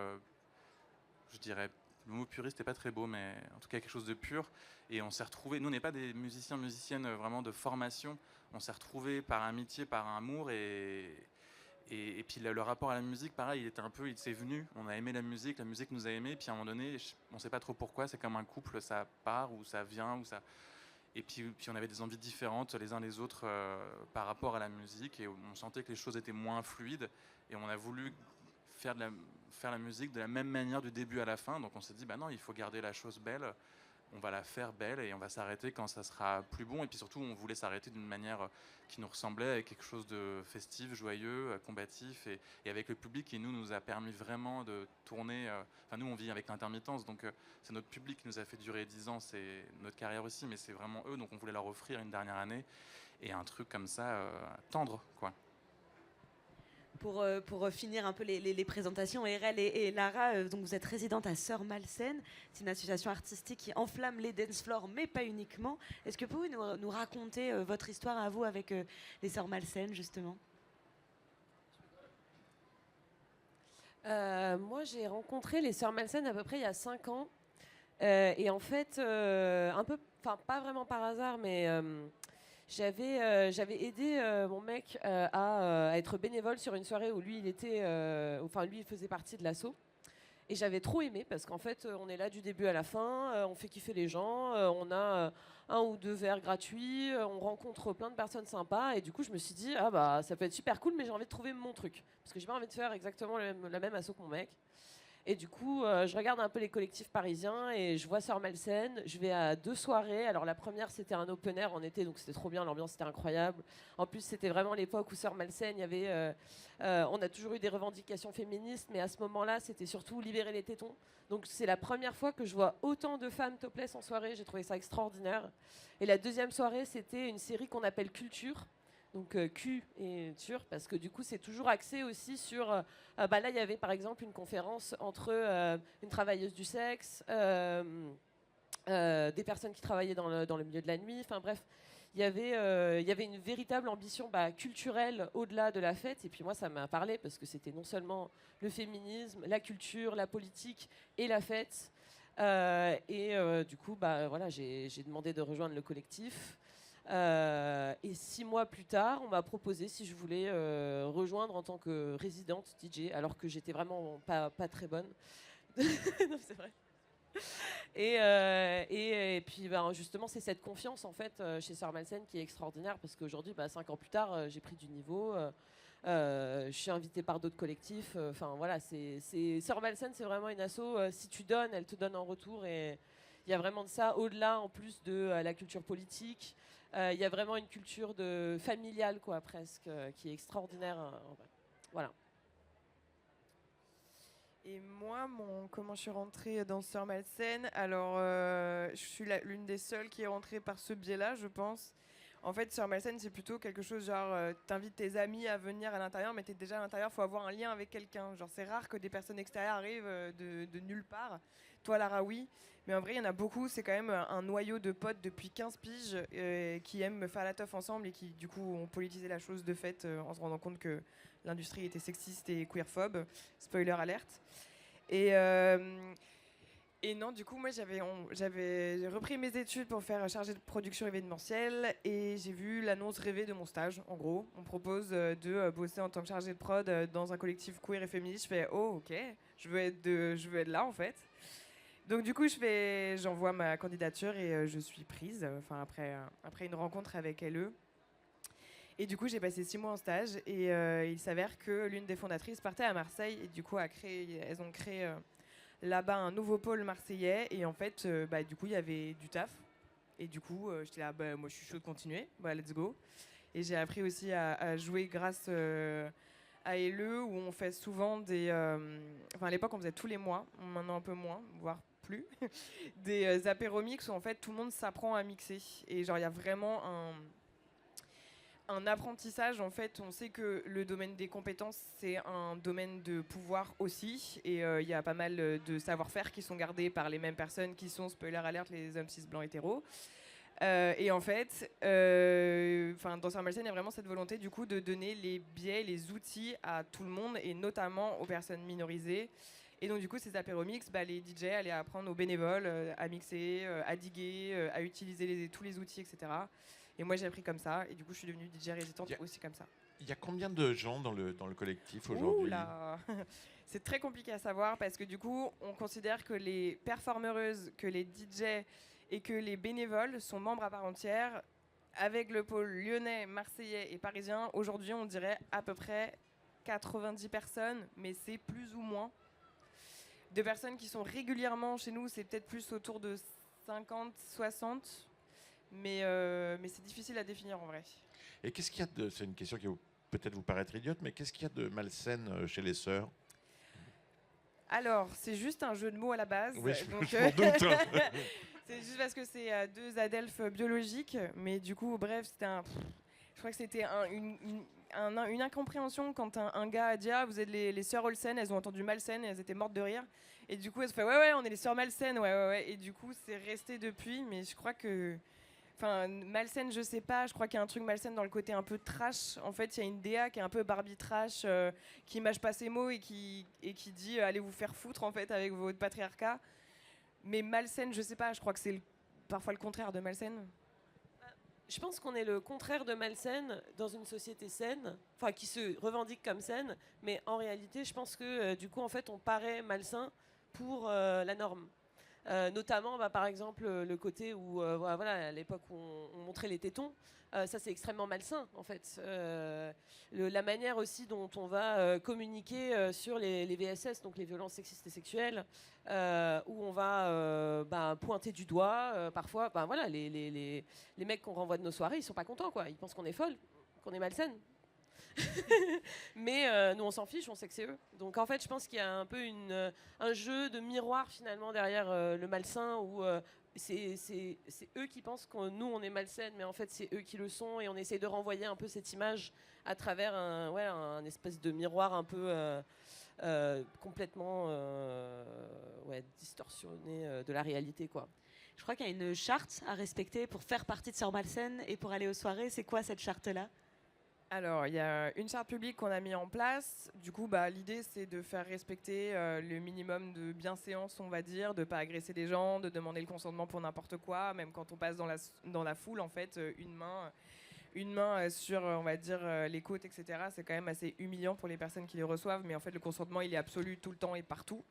je dirais, le mot puriste n'est pas très beau, mais en tout cas quelque chose de pur. Et on s'est retrouvés, nous on n'est pas des musiciennes vraiment de formation. On s'est retrouvés par amitié, par amour, et puis le rapport à la musique, pareil, il s'est venu. On a aimé la musique nous a aimés. Puis à un moment donné, on ne sait pas trop pourquoi, c'est comme un couple, ça part ou ça vient ou ça. Et puis on avait des envies différentes les uns les autres par rapport à la musique, et on sentait que les choses étaient moins fluides, et on a voulu faire la musique de la même manière du début à la fin. Donc on s'est dit non, il faut garder la chose belle, on va la faire belle et on va s'arrêter quand ça sera plus bon. Et puis surtout on voulait s'arrêter d'une manière qui nous ressemblait, avec quelque chose de festif, joyeux, combatif, et avec le public qui nous a permis vraiment de tourner. Nous on vit avec l'intermittence, donc c'est notre public qui nous a fait durer 10 ans, c'est notre carrière aussi, mais c'est vraiment eux, donc on voulait leur offrir une dernière année et un truc comme ça tendre quoi. Pour finir un peu les présentations, Erel et Lara, donc vous êtes résidentes à Sœurs Malsaines. C'est une association artistique qui enflamme les dance floors, mais pas uniquement. Est-ce que vous pouvez nous raconter votre histoire à vous avec les Sœurs Malsaines, justement? Moi, j'ai rencontré les Sœurs Malsaines à peu près il y a 5 ans. Et en fait, pas vraiment par hasard, mais j'avais aidé mon mec à être bénévole sur une soirée où lui, il faisait partie de l'asso. Et j'avais trop aimé parce qu'en fait, on est là du début à la fin, on fait kiffer les gens, on a 1 ou 2 verres gratuits, on rencontre plein de personnes sympas. Et du coup, je me suis dit, ça peut être super cool, mais j'ai envie de trouver mon truc. Parce que j'ai pas envie de faire exactement la même asso que mon mec. Et du coup, je regarde un peu les collectifs parisiens et je vois Sœurs Malsaines. Je vais à 2 soirées. Alors la première, c'était un open air en été, donc c'était trop bien, l'ambiance était incroyable. En plus, c'était vraiment l'époque où Sœurs Malsaines, on a toujours eu des revendications féministes, mais à ce moment-là, c'était surtout libérer les tétons. Donc c'est la première fois que je vois autant de femmes topless en soirée. J'ai trouvé ça extraordinaire. Et la deuxième soirée, c'était une série qu'on appelle Culture. Donc Q et Tur, parce que du coup c'est toujours axé aussi sur là il y avait par exemple une conférence entre une travailleuse du sexe, des personnes qui travaillaient dans le milieu de la nuit, enfin bref, il y avait une véritable ambition culturelle au-delà de la fête. Et puis moi ça m'a parlé parce que c'était non seulement le féminisme, la culture, la politique et la fête. Du coup j'ai demandé de rejoindre le collectif. Et 6 mois plus tard, on m'a proposé si je voulais rejoindre en tant que résidente DJ, alors que j'étais vraiment pas très bonne. Non, c'est vrai. Et puis justement, c'est cette confiance en fait chez Sœur Malsaine qui est extraordinaire, parce qu'aujourd'hui, 5 ans plus tard, j'ai pris du niveau. Je suis invitée par d'autres collectifs. Enfin voilà, Sœur Malsaine, c'est vraiment une asso. Si tu donnes, elle te donne en retour. Et il y a vraiment de ça, au-delà en plus de la culture politique. Il y a vraiment une culture familiale, quoi, presque, qui est extraordinaire. Voilà. Et moi, comment je suis rentrée dans Sœur Malsaine? Alors, je suis l'une des seules qui est rentrée par ce biais-là, je pense. En fait, Sœur Malsaine, c'est plutôt quelque chose genre, t'invites tes amis à venir à l'intérieur, mais t'es déjà à l'intérieur, faut avoir un lien avec quelqu'un. Genre, c'est rare que des personnes extérieures arrivent de nulle part. Toi, Lara, oui. Mais en vrai, il y en a beaucoup. C'est quand même un noyau de potes depuis 15 piges qui aiment faire la teuf ensemble et qui, du coup, ont politisé la chose de fait en se rendant compte que l'industrie était sexiste et queerphobe. Spoiler alerte. Et non, du coup, moi, j'avais repris mes études pour faire chargé de production événementielle et j'ai vu l'annonce rêvée de mon stage. En gros, on propose de bosser en tant que chargé de prod dans un collectif queer et féministe. Je fais, oh, ok, je veux être là, en fait. Donc, du coup, j'envoie ma candidature et je suis prise, après une rencontre avec LE. Et du coup, j'ai passé 6 mois en stage et il s'avère que l'une des fondatrices partait à Marseille et du coup, elles ont créé là-bas un nouveau pôle marseillais. Et en fait, du coup, il y avait du taf. Et du coup, j'étais là, moi, je suis chaud de continuer. Let's go. Et j'ai appris aussi à jouer grâce à LE, où on fait souvent des... à l'époque, on faisait tous les mois, maintenant un peu moins, voire plus, des apéromix où en fait, tout le monde s'apprend à mixer. Et genre, il y a vraiment un apprentissage. En fait, on sait que le domaine des compétences, c'est un domaine de pouvoir aussi. Et il y a pas mal de savoir-faire qui sont gardés par les mêmes personnes qui sont, spoiler alert, les hommes cis blancs hétéros. Et en fait, dans Sœur Malsaine, il y a vraiment cette volonté du coup de donner les biais, les outils à tout le monde et notamment aux personnes minorisées. Et donc du coup, ces apéromix, les DJ allaient apprendre aux bénévoles à mixer, à diguer, à utiliser tous les outils, etc. Et moi, j'ai appris comme ça. Et du coup, je suis devenue DJ résidente aussi comme ça. Il y a combien de gens dans le collectif aujourd'hui? Oula, c'est très compliqué à savoir parce que du coup, on considère que les performeuses, que les DJ et que les bénévoles sont membres à part entière. Avec le pôle lyonnais, marseillais et parisien, aujourd'hui, on dirait à peu près 90 personnes, mais c'est plus ou moins. De personnes qui sont régulièrement chez nous, c'est peut-être plus autour de 50, 60. Mais c'est difficile à définir en vrai. Et qu'est-ce qu'il y a de... C'est une question qui va peut-être vous paraître idiote, mais qu'est-ce qu'il y a de malsaine chez les sœurs? Alors, c'est juste un jeu de mots à la base. Oui, donc, je m'en doute. C'est juste parce que c'est 2 adelphes biologiques. Mais du coup, bref, je crois que c'était une incompréhension quand un gars a dit « Ah, vous êtes les sœurs Olsen », elles ont entendu Malsaine et elles étaient mortes de rire. Et du coup, elles se fait « Ouais, on est les sœurs Malsaine, ouais. » Et du coup, c'est resté depuis. Mais je crois que... Malsaine, je sais pas, je crois qu'il y a un truc malsaine dans le côté un peu trash. En fait, il y a une DA qui est un peu Barbie trash, qui mâche pas ses mots et qui dit allez vous faire foutre en fait avec votre patriarcat. Mais malsaine, je sais pas, je crois que c'est parfois le contraire de malsaine. Je pense qu'on est le contraire de malsaine dans une société saine, qui se revendique comme saine, mais en réalité, je pense que du coup, en fait, on paraît malsain pour la norme. Notamment, par exemple, le côté où, à l'époque où on montrait les tétons, ça c'est extrêmement malsain en fait. La manière aussi dont on va communiquer sur les VSS, donc les violences sexistes et sexuelles, où on va pointer du doigt, parfois, les mecs qu'on renvoie de nos soirées, ils sont pas contents, quoi. Ils pensent qu'on est folle, qu'on est malsaine. Mais nous on s'en fiche, on sait que c'est eux. Donc en fait je pense qu'il y a un peu un jeu de miroir finalement derrière le malsain où c'est eux qui pensent que nous on est malsaine, mais en fait c'est eux qui le sont et on essaie de renvoyer un peu cette image à travers un espèce de miroir un peu complètement distorsionné de la réalité, quoi. Je crois qu'il y a une charte à respecter pour faire partie de Sœur Malsaine et pour aller aux soirées. C'est quoi cette charte-là? Alors, il y a une charte publique qu'on a mis en place. Du coup, l'idée, c'est de faire respecter le minimum de bienséance, on va dire, de ne pas agresser les gens, de demander le consentement pour n'importe quoi, même quand on passe dans la foule, en fait, une main sur, on va dire, les côtes, etc. C'est quand même assez humiliant pour les personnes qui les reçoivent, mais en fait, le consentement, il est absolu tout le temps et partout.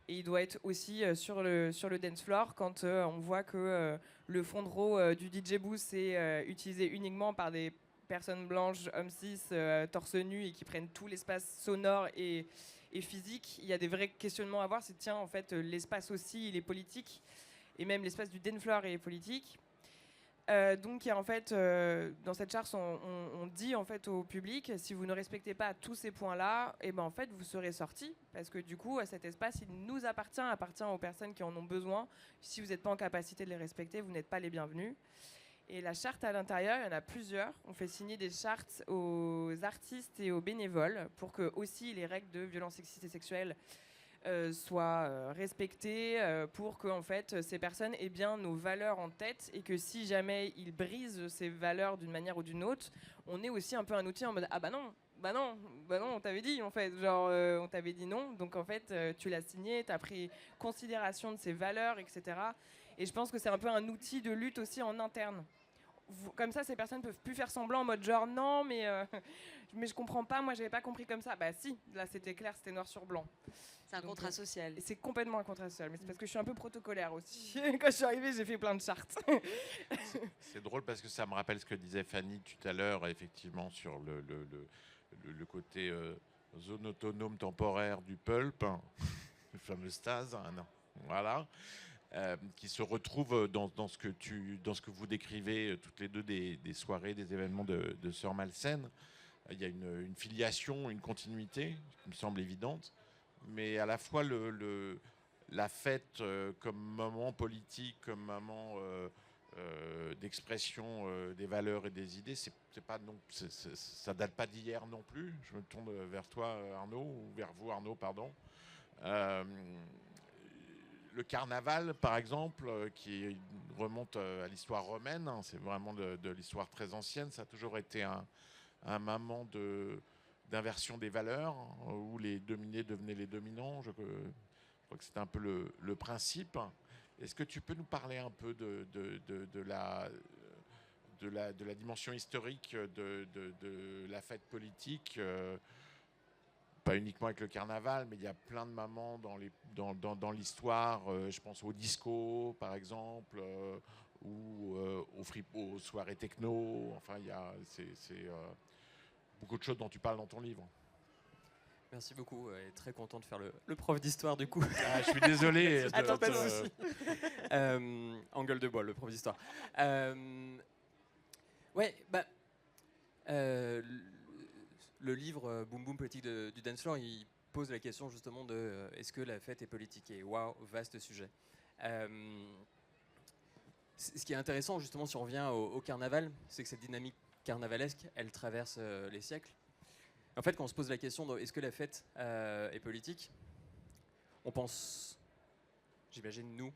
Et il doit être aussi sur le dance floor quand on voit que le fond de row du DJ booth est utilisé uniquement par des personnes blanches, hommes cis, torse nu et qui prennent tout l'espace sonore et physique. Il y a des vrais questionnements à avoir. C'est tiens, en fait, l'espace aussi, il est politique. Et même l'espace du dance floor est politique. Donc, il y a, en fait, dans cette charte, on dit en fait au public, si vous ne respectez pas tous ces points-là, et en fait, vous serez sortis, parce que du coup, cet espace, il nous appartient aux personnes qui en ont besoin. Si vous n'êtes pas en capacité de les respecter, vous n'êtes pas les bienvenus. Et la charte à l'intérieur, il y en a plusieurs. On fait signer des chartes aux artistes et aux bénévoles pour que aussi les règles de violence sexiste et sexuelle soient respectées, pour que en fait, ces personnes aient bien nos valeurs en tête et que si jamais ils brisent ces valeurs d'une manière ou d'une autre, on est aussi un peu un outil en mode ah bah non, on t'avait dit en fait, genre on t'avait dit non, donc en fait tu l'as signé, t'as pris considération de ces valeurs, etc. Et je pense que c'est un peu un outil de lutte aussi en interne. Comme ça, ces personnes peuvent plus faire semblant en mode genre non, mais je comprends pas, moi j'avais pas compris comme ça. Bah si, là c'était clair, c'était noir sur blanc. C'est un contrat social. C'est complètement un contrat social, mais c'est parce que je suis un peu protocolaire aussi. Quand je suis arrivée, j'ai fait plein de chartes. C'est drôle parce que ça me rappelle ce que disait Fanny tout à l'heure, effectivement, sur le côté zone autonome temporaire du pulp, hein, le fameux stase, hein, non. Voilà. Qui se retrouve dans ce que vous décrivez toutes les deux des soirées, des événements de Sœurs Malsaines. Il y a une filiation, une continuité qui me semble évidente, mais à la fois la fête comme moment politique, comme moment d'expression des valeurs et des idées, ça date pas d'hier non plus. Je me tourne vers toi Arnaud, ou vers vous Arnaud, pardon. Le carnaval, par exemple, qui remonte à l'histoire romaine, hein, c'est vraiment de l'histoire très ancienne, ça a toujours été un moment d'inversion des valeurs, hein, où les dominés devenaient les dominants. Je crois que c'est un peu le principe. Est-ce que tu peux nous parler un peu de la dimension historique de la fête politique, pas uniquement avec le carnaval, mais il y a plein de moments dans l'histoire. Je pense au disco, par exemple, ou aux soirées techno. Enfin, c'est beaucoup de choses dont tu parles dans ton livre. Merci beaucoup, et très content de faire le prof d'histoire du coup. Ah, je suis désolé. Attends, pas de souci. En gueule de bois, le prof d'histoire. Le livre Boom Boom Politique du Dance Floor, il pose la question justement de est-ce que la fête est politique? Et waouh, vaste sujet. Ce qui est intéressant justement si on revient au carnaval, c'est que cette dynamique carnavalesque, elle traverse les siècles. En fait, quand on se pose la question de est-ce que la fête est politique, on pense, j'imagine nous,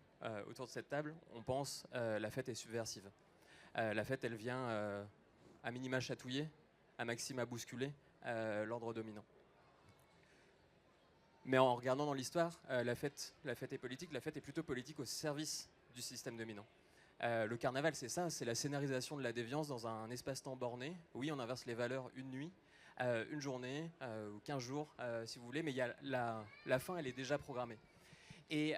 autour de cette table, on pense la fête est subversive. La fête, elle vient à minima chatouiller, à maxima bousculer l'ordre dominant. Mais en regardant dans l'histoire, la fête est politique. La fête est plutôt politique au service du système dominant. Le carnaval, c'est ça, c'est la scénarisation de la déviance dans un espace-temps borné. Oui, on inverse les valeurs une nuit, une journée, ou 15 jours, si vous voulez, mais il y a la fin, elle est déjà programmée. Et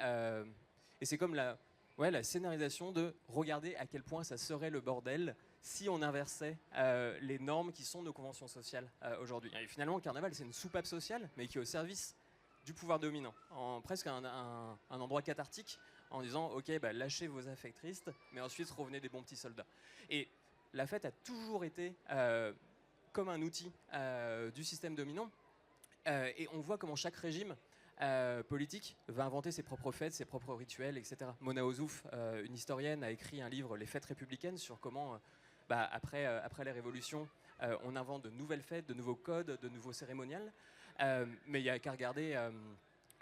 c'est comme la scénarisation de regarder à quel point ça serait le bordel si on inversait les normes qui sont nos conventions sociales aujourd'hui. Et finalement, le carnaval, c'est une soupape sociale, mais qui est au service du pouvoir dominant, presque un endroit cathartique, en disant « Ok, lâchez vos affects tristes, mais ensuite revenez des bons petits soldats ». Et la fête a toujours été comme un outil du système dominant, et on voit comment chaque régime politique va inventer ses propres fêtes, ses propres rituels, etc. Mona Ozouf, une historienne, a écrit un livre « Les fêtes républicaines » sur comment, après les révolutions, on invente de nouvelles fêtes, de nouveaux codes, de nouveaux cérémonials. Mais il n'y a qu'à regarder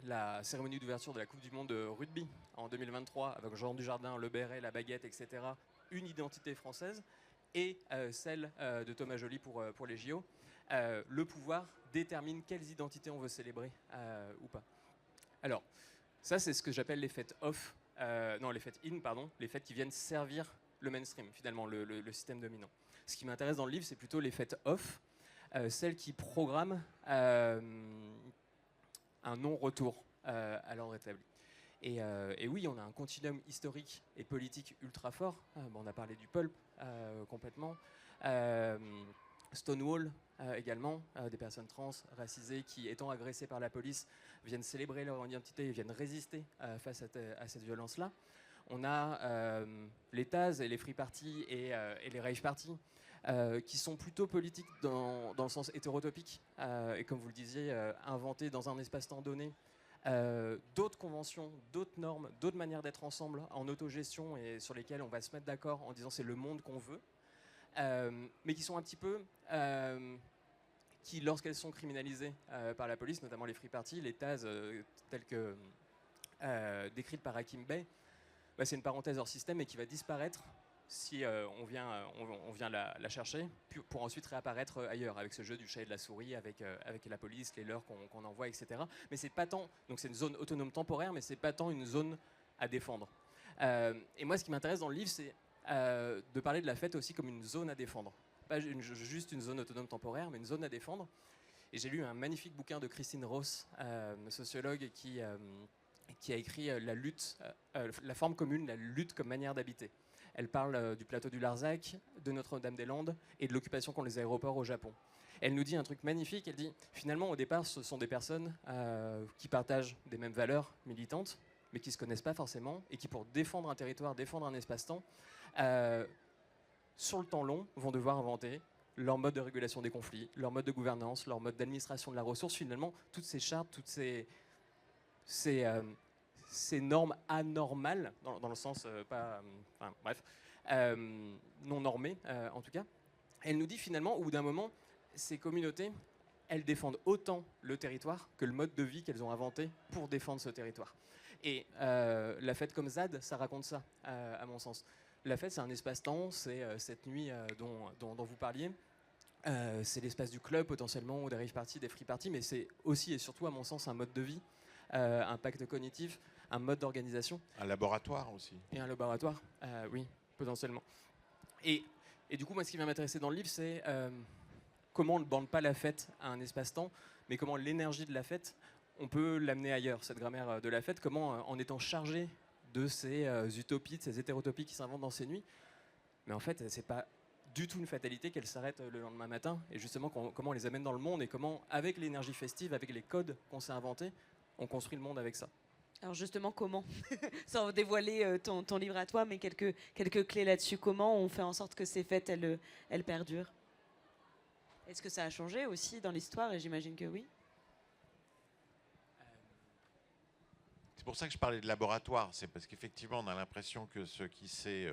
la cérémonie d'ouverture de la Coupe du Monde de rugby en 2023, avec Jean Dujardin, le béret, la baguette, etc. Une identité française. et celle de Thomas Joly pour les JO, le pouvoir détermine quelles identités on veut célébrer ou pas. Alors, ça c'est ce que j'appelle les fêtes off, non les fêtes in, pardon, les fêtes qui viennent servir le mainstream, finalement, le système dominant. Ce qui m'intéresse dans le livre, c'est plutôt les fêtes off, celles qui programment un non-retour à l'ordre établi. Et oui, on a un continuum historique et politique ultra fort. On a parlé du pulp complètement. Stonewall également, des personnes trans, racisées, qui, étant agressées par la police, viennent célébrer leur identité et viennent résister face à cette violence-là. On a les Taz et les Free Party et les Rave Party, qui sont plutôt politiques dans le sens hétérotopique, et comme vous le disiez, inventés dans un espace-temps donné. D'autres conventions, d'autres normes, d'autres manières d'être ensemble en autogestion et sur lesquelles on va se mettre d'accord en disant c'est le monde qu'on veut, mais qui sont un petit peu... qui, lorsqu'elles sont criminalisées par la police, notamment les Free Party, les Taz telles que décrites par Hakim Bey, c'est une parenthèse hors système et qui va disparaître si on vient la chercher, pour ensuite réapparaître ailleurs, avec ce jeu du chat et de la souris, avec la police, les leurs qu'on envoie, etc. Mais c'est pas tant, donc c'est une zone autonome temporaire, mais c'est pas tant une zone à défendre. Et moi, ce qui m'intéresse dans le livre, c'est de parler de la fête aussi comme une zone à défendre. Pas juste une zone autonome temporaire, mais une zone à défendre. Et j'ai lu un magnifique bouquin de Christine Ross, sociologue, qui a écrit La forme commune, la lutte comme manière d'habiter. Elle parle du plateau du Larzac, de Notre-Dame-des-Landes et de l'occupation qu'ont les aéroports au Japon. Elle nous dit un truc magnifique, elle dit finalement au départ ce sont des personnes qui partagent des mêmes valeurs militantes, mais qui ne se connaissent pas forcément et qui pour défendre un territoire, défendre un espace-temps, sur le temps long vont devoir inventer leur mode de régulation des conflits, leur mode de gouvernance, leur mode d'administration de la ressource, finalement toutes ces chartes, toutes ces normes anormales, dans le sens non normées en tout cas. Elle nous dit finalement, au bout d'un moment, ces communautés, elles défendent autant le territoire que le mode de vie qu'elles ont inventé pour défendre ce territoire. Et la fête comme ZAD, ça raconte ça, à mon sens. La fête, c'est un espace-temps, c'est cette nuit dont vous parliez. C'est l'espace du club potentiellement, ou des rave parties, des free parties, mais c'est aussi et surtout, à mon sens, un mode de vie, un pacte cognitif, un mode d'organisation. Un laboratoire aussi. Et un laboratoire, oui, potentiellement. Et du coup, moi, ce qui va m'intéresser dans le livre, c'est comment on ne bande pas la fête à un espace-temps, mais comment l'énergie de la fête, on peut l'amener ailleurs, cette grammaire de la fête, comment, en étant chargé de ces utopies, de ces hétérotopies qui s'inventent dans ces nuits, mais en fait, c'est pas du tout une fatalité qu'elles s'arrêtent le lendemain matin, et justement, comment on les amène dans le monde, et comment, avec l'énergie festive, avec les codes qu'on s'est inventés, on construit le monde avec ça. Alors justement, comment sans dévoiler ton livre à toi, mais quelques clés là-dessus. Comment on fait en sorte que ces fêtes, elles perdurent? Est-ce que ça a changé aussi dans l'histoire? Et j'imagine que oui. C'est pour ça que je parlais de laboratoire. C'est parce qu'effectivement, on a l'impression que ce qui s'est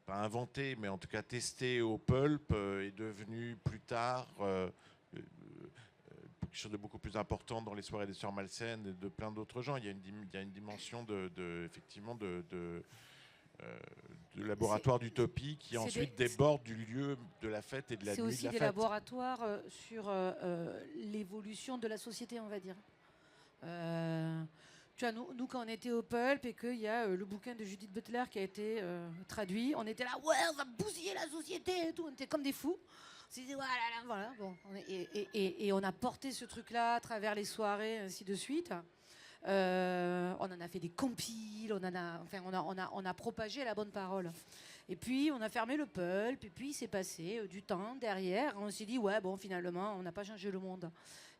pas inventé, mais en tout cas testé au pulp est devenu plus tard quelque chose de beaucoup plus important dans les soirées des Sœurs Malsaines et de plein d'autres gens. Il y a une dimension effectivement de laboratoire d'utopie qui ensuite déborde du lieu de la fête et de la nuit de la fête. C'est aussi des laboratoires sur l'évolution de la société, on va dire. Tu vois, nous, quand on était au Pulp et qu'il y a le bouquin de Judith Butler qui a été traduit, on était là, ouais, on va bousiller la société et tout, on était comme des fous. On s'est dit, voilà, bon. Et on a porté ce truc-là à travers les soirées, ainsi de suite. On en a fait des compiles, on a propagé la bonne parole. Et puis, on a fermé le Pulp, et puis il s'est passé du temps derrière. On s'est dit, ouais, bon, finalement, on n'a pas changé le monde.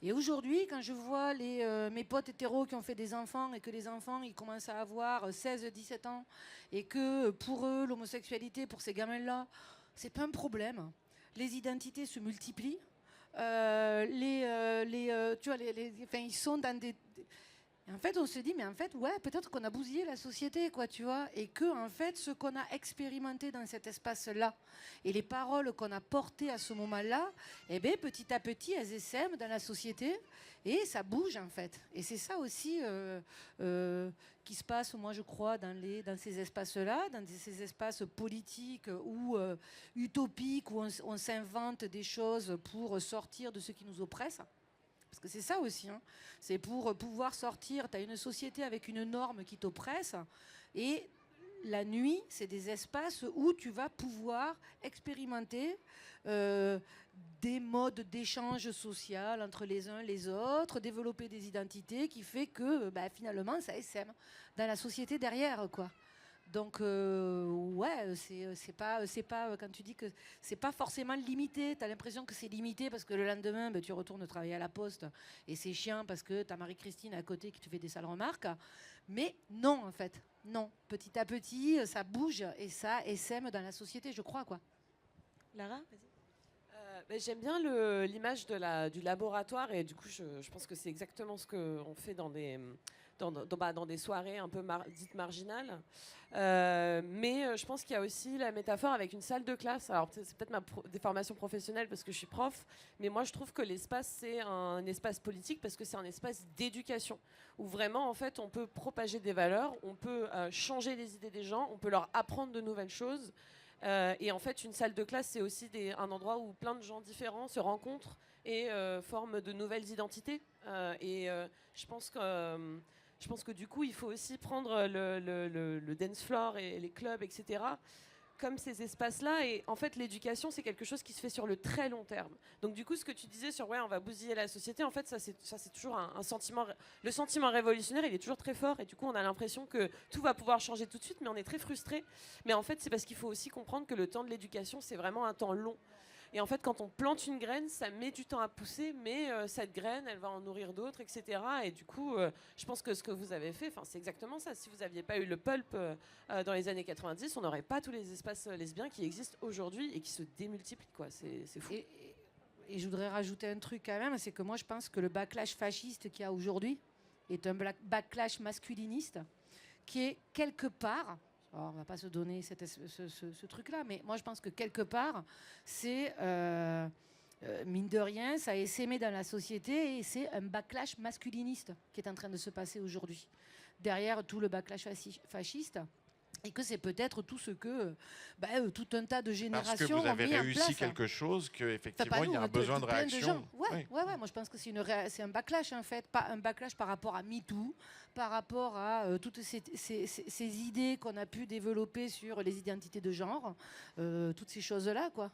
Et aujourd'hui, quand je vois mes potes hétéros qui ont fait des enfants, et que les enfants, ils commencent à avoir 16-17 ans, et que pour eux, l'homosexualité, pour ces gamins-là, c'est pas un problème. Les identités se multiplient. Tu vois, ils sont dans des... Et en fait, on se dit, mais en fait, ouais, peut-être qu'on a bousillé la société, quoi, tu vois, et que, en fait, ce qu'on a expérimenté dans cet espace-là, et les paroles qu'on a portées à ce moment-là, eh bien, petit à petit, elles essaiment dans la société, et ça bouge, en fait. Et c'est ça aussi qui se passe, moi, je crois, dans ces espaces-là, dans ces espaces politiques ou utopiques, où on s'invente des choses pour sortir de ce qui nous oppresse. Parce que c'est ça aussi, hein. C'est pour pouvoir sortir, tu as une société avec une norme qui t'oppresse, et la nuit, c'est des espaces où tu vas pouvoir expérimenter des modes d'échange social entre les uns et les autres, développer des identités qui fait que finalement, ça essaime dans la société derrière, quoi. Donc, ouais, c'est pas quand tu dis que c'est pas forcément limité, tu as l'impression que c'est limité parce que le lendemain, tu retournes travailler à la poste et c'est chiant parce que tu as Marie-Christine à côté qui te fait des sales remarques. Mais non, en fait, non. Petit à petit, ça bouge et ça essaime dans la société, je crois, quoi. Lara, vas-y. J'aime bien l'image du laboratoire et du coup, je pense que c'est exactement ce qu'on fait dans des soirées un peu dites marginales. Mais je pense qu'il y a aussi la métaphore avec une salle de classe. Alors c'est peut-être des formations professionnelles parce que je suis prof, mais moi je trouve que l'espace c'est un espace politique parce que c'est un espace d'éducation où vraiment en fait on peut propager des valeurs, on peut changer les idées des gens, on peut leur apprendre de nouvelles choses. Et en fait une salle de classe c'est aussi un endroit où plein de gens différents se rencontrent et forment de nouvelles identités. Je pense que du coup, il faut aussi prendre le dance floor et les clubs, etc., comme ces espaces-là. Et en fait, l'éducation, c'est quelque chose qui se fait sur le très long terme. Donc du coup, ce que tu disais sur « ouais, on va bousiller la société », en fait, ça c'est toujours un sentiment... Le sentiment révolutionnaire, il est toujours très fort. Et du coup, on a l'impression que tout va pouvoir changer tout de suite, mais on est très frustré. Mais en fait, c'est parce qu'il faut aussi comprendre que le temps de l'éducation, c'est vraiment un temps long. Et en fait, quand on plante une graine, ça met du temps à pousser, mais cette graine, elle va en nourrir d'autres, etc. Et du coup, je pense que ce que vous avez fait, c'est exactement ça. Si vous n'aviez pas eu le pulp dans les années 90, on n'aurait pas tous les espaces lesbiens qui existent aujourd'hui et qui se démultiplient, quoi. C'est fou. Et je voudrais rajouter un truc quand même, c'est que moi, je pense que le backlash fasciste qu'il y a aujourd'hui est un backlash masculiniste qui est quelque part... Alors, on ne va pas se donner ce truc-là, mais moi je pense que quelque part, c'est, mine de rien, ça a essaimé dans la société et c'est un backlash masculiniste qui est en train de se passer aujourd'hui. Derrière tout le backlash fasciste, et que c'est peut-être tout ce que tout un tas de générations Parce que vous avez ont mis en réussi place. quelque chose, qu'effectivement, il y a nous, un besoin de plein réaction. Ouais, moi je pense que c'est un backlash en fait, pas un backlash par rapport à MeToo, par rapport à toutes ces idées qu'on a pu développer sur les identités de genre, toutes ces choses-là, quoi.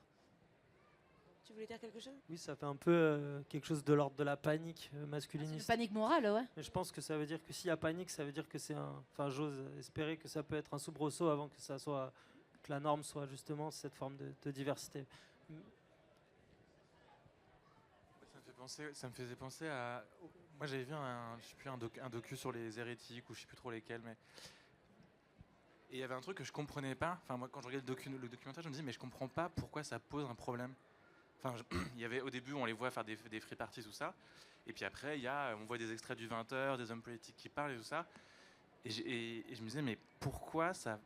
Tu voulais dire quelque chose ? Oui, ça fait un peu quelque chose de l'ordre de la panique masculiniste. Une panique morale, ouais. Mais je pense que ça veut dire que s'il y a panique, ça veut dire que c'est Enfin, j'ose espérer que ça peut être un soubresaut avant que ça soit... que la norme soit justement cette forme de diversité. Ça me faisait penser à... Moi j'avais vu un docu sur les hérétiques ou je sais plus trop lesquels, mais... Et il y avait un truc que je comprenais pas. Enfin moi quand je regardais le documentaire, je me dis mais je comprends pas pourquoi ça pose un problème. Enfin, il y avait au début on les voit faire des free parties tout ça, et puis après on voit des extraits du 20h, des hommes politiques qui parlent et tout ça. Et je me disais mais pourquoi ça...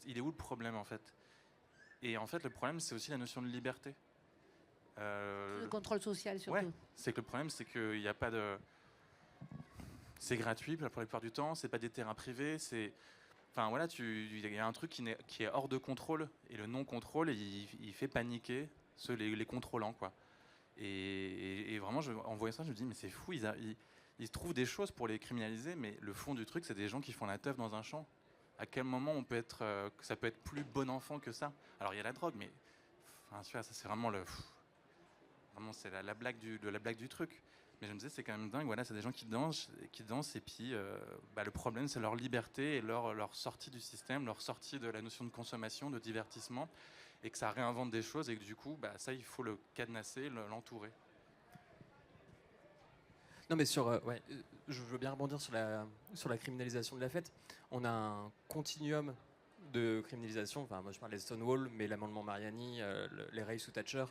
il est où le problème en fait? Et en fait le problème c'est aussi la notion de liberté. Le contrôle social surtout. Ouais, c'est que le problème c'est qu'il n'y a pas de... C'est gratuit pour la plupart du temps, c'est pas des terrains privés, c'est... Enfin voilà, il y a un truc qui est hors de contrôle, et le non-contrôle il fait paniquer les contrôlants quoi. Et vraiment en voyant ça je me dis mais c'est fou, ils trouvent des choses pour les criminaliser, mais le fond du truc c'est des gens qui font la teuf dans un champ. À quel moment ça peut être plus bon enfant que ça? Alors il y a la drogue, mais enfin, tu vois, ça c'est vraiment c'est la blague du truc. Mais je me disais c'est quand même dingue, voilà, c'est des gens qui dansent et puis le problème c'est leur liberté et leur sortie du système, leur sortie de la notion de consommation, de divertissement, et que ça réinvente des choses et que du coup ça il faut le cadenasser, l'entourer. Non mais je veux bien rebondir sur la criminalisation de la fête. On a un continuum de criminalisation. Enfin, moi je parlais de Stonewall, mais l'amendement Mariani, les raves sous Thatcher,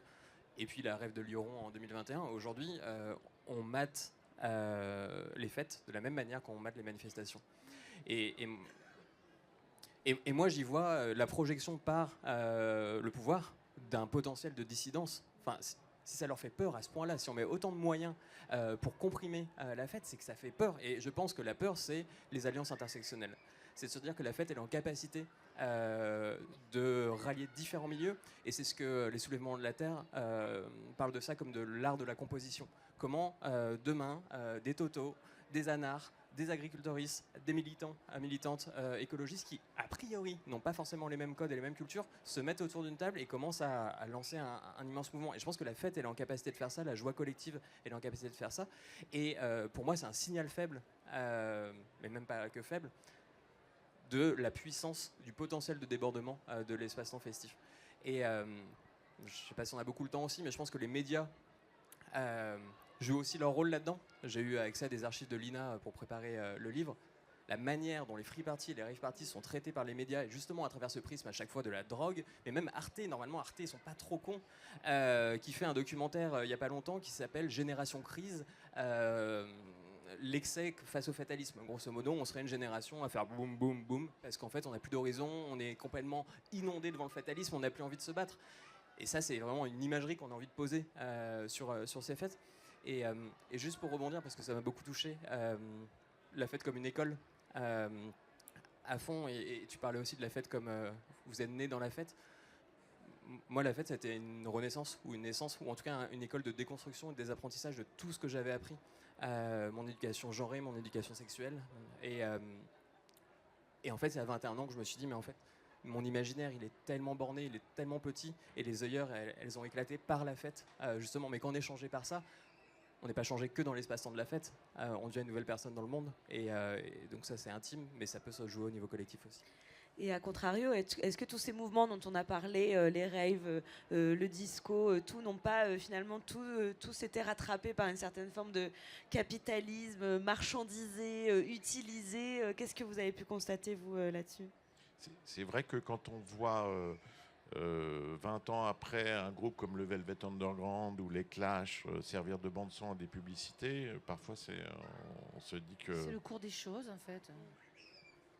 et puis la rave de Lyon en 2021. Aujourd'hui, on mate les fêtes de la même manière qu'on mate les manifestations. Et moi, j'y vois la projection par le pouvoir d'un potentiel de dissidence. Enfin, si ça leur fait peur à ce point-là, si on met autant de moyens pour comprimer la fête, c'est que ça fait peur. Et je pense que la peur, c'est les alliances intersectionnelles. C'est de se dire que la fête, elle est en capacité de rallier différents milieux. Et c'est ce que les soulèvements de la Terre parlent de ça comme de l'art de la composition. Comment demain, des totos, des anards, des agriculteuristes, des militants, militantes écologistes qui, a priori, n'ont pas forcément les mêmes codes et les mêmes cultures, se mettent autour d'une table et commencent à lancer un immense mouvement. Et je pense que la fête, elle est en capacité de faire ça, la joie collective, elle est en capacité de faire ça. Et pour moi, c'est un signal faible, mais même pas que faible, de la puissance, du potentiel de débordement de l'espace-temps festif. Et je ne sais pas si on a beaucoup le temps aussi, mais je pense que les médias jouent aussi leur rôle là-dedans. J'ai eu accès à des archives de l'INA pour préparer le livre. La manière dont les free parties et les rave parties sont traités par les médias, et justement à travers ce prisme à chaque fois de la drogue, mais même Arte, normalement Arte, ils sont pas trop cons, qui fait un documentaire il y a pas longtemps qui s'appelle Génération Crise, l'excès face au fatalisme. Grosso modo, on serait une génération à faire boum, boum, boum, parce qu'en fait, on n'a plus d'horizon, on est complètement inondé devant le fatalisme, on n'a plus envie de se battre. Et ça, c'est vraiment une imagerie qu'on a envie de poser sur ces fêtes. Et juste pour rebondir, parce que ça m'a beaucoup touché, la fête comme une école, à fond, et tu parlais aussi de la fête comme vous êtes né dans la fête. Moi, la fête, c'était une renaissance ou une naissance, ou en tout cas une école de déconstruction et de déapprentissage de tout ce que j'avais appris. Mon éducation genrée, mon éducation sexuelle. Et en fait, c'est à 21 ans que je me suis dit, mais en fait, mon imaginaire, il est tellement borné, il est tellement petit, et les œillères, elles ont éclaté par la fête, justement. Mais quand on est changé par ça, on n'est pas changé que dans l'espace-temps de la fête, on devient une nouvelle personne dans le monde. Et donc ça, c'est intime, mais ça peut se jouer au niveau collectif aussi. Et à contrario, est-ce que tous ces mouvements dont on a parlé, les raves, le disco, tout n'ont pas finalement tous été rattrapés par une certaine forme de capitalisme marchandisé, utilisé? Qu'est-ce que vous avez pu constater, vous, là-dessus? C'est vrai que quand on voit 20 ans après un groupe comme le Velvet Underground ou les Clash servir de bande-son à des publicités, parfois on se dit que... C'est le cours des choses, en fait.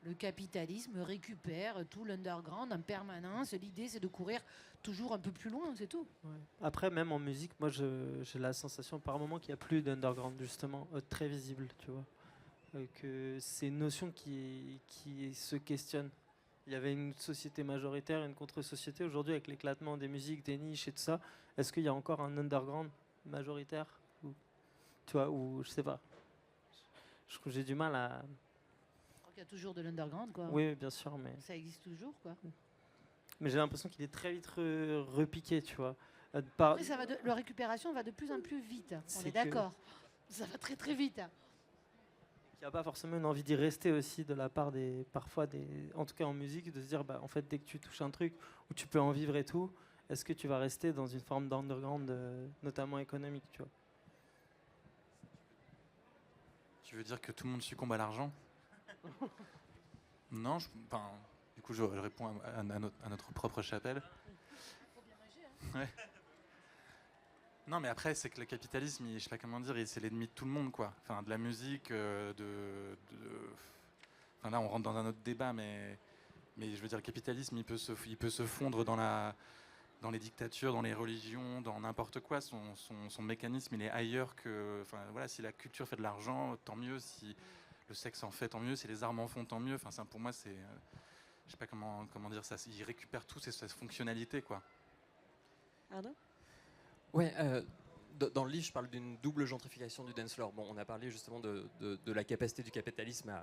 Le capitalisme récupère tout l'underground en permanence. L'idée, c'est de courir toujours un peu plus loin, c'est tout. Ouais. Après, même en musique, moi, j'ai la sensation par moment qu'il n'y a plus d'underground, justement, très visible, tu vois. Que c'est une notion qui se questionne. Il y avait une société majoritaire, une contre-société. Aujourd'hui, avec l'éclatement des musiques, des niches et tout ça, est-ce qu'il y a encore un underground majoritaire ou, tu vois, ou je sais pas. J'ai du mal à... Il y a toujours de l'underground, quoi. Oui, bien sûr, mais... Ça existe toujours, quoi. Mais j'ai l'impression qu'il est très vite repiqué, tu vois. Après, la récupération va de plus en plus vite. On est d'accord. Ça va très très vite. Il n'y a pas forcément une envie d'y rester aussi de la part en tout cas en musique, de se dire, bah, en fait, dès que tu touches un truc où tu peux en vivre et tout, est-ce que tu vas rester dans une forme d'underground, notamment économique, tu vois? Tu veux dire que tout le monde succombe à l'argent? Non, du coup, je réponds à notre propre chapelle. Ouais. Non, mais après, c'est que le capitalisme, je sais pas comment dire, c'est l'ennemi de tout le monde, quoi. Enfin, de la musique, Enfin, là, on rentre dans un autre débat, mais je veux dire, le capitalisme, il peut se fondre dans les dictatures, dans les religions, dans n'importe quoi. Son mécanisme, il est ailleurs que... Enfin, voilà, si la culture fait de l'argent, tant mieux. Si le sexe en fait, tant mieux. Si les armes en font, tant mieux. Enfin, ça, pour moi, c'est... je sais pas comment dire ça. Il récupère tout sa fonctionnalité, quoi. Arnaud ? Ouais, dans le livre, je parle d'une double gentrification du dance floor. Bon, on a parlé justement de la capacité du capitalisme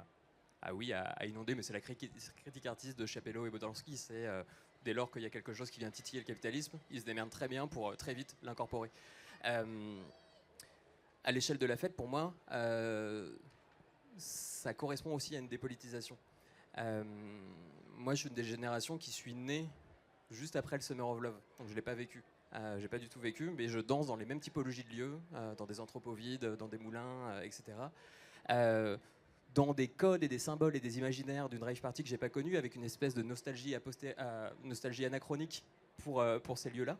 à inonder, mais c'est la critique artiste de Chapello et Bodansky. C'est dès lors qu'il y a quelque chose qui vient titiller le capitalisme, ils se démerdent très bien pour très vite l'incorporer. À l'échelle de la fête, pour moi, ça correspond aussi à une dépolitisation. Moi, je suis une des générations qui suis née juste après le Summer of Love, donc je ne l'ai pas vécu. J'ai pas du tout vécu, mais je danse dans les mêmes typologies de lieux, dans des entrepôts vides, dans des moulins, etc. Dans des codes et des symboles et des imaginaires d'une rave party que j'ai pas connue, avec une espèce de nostalgie anachronique pour ces lieux-là,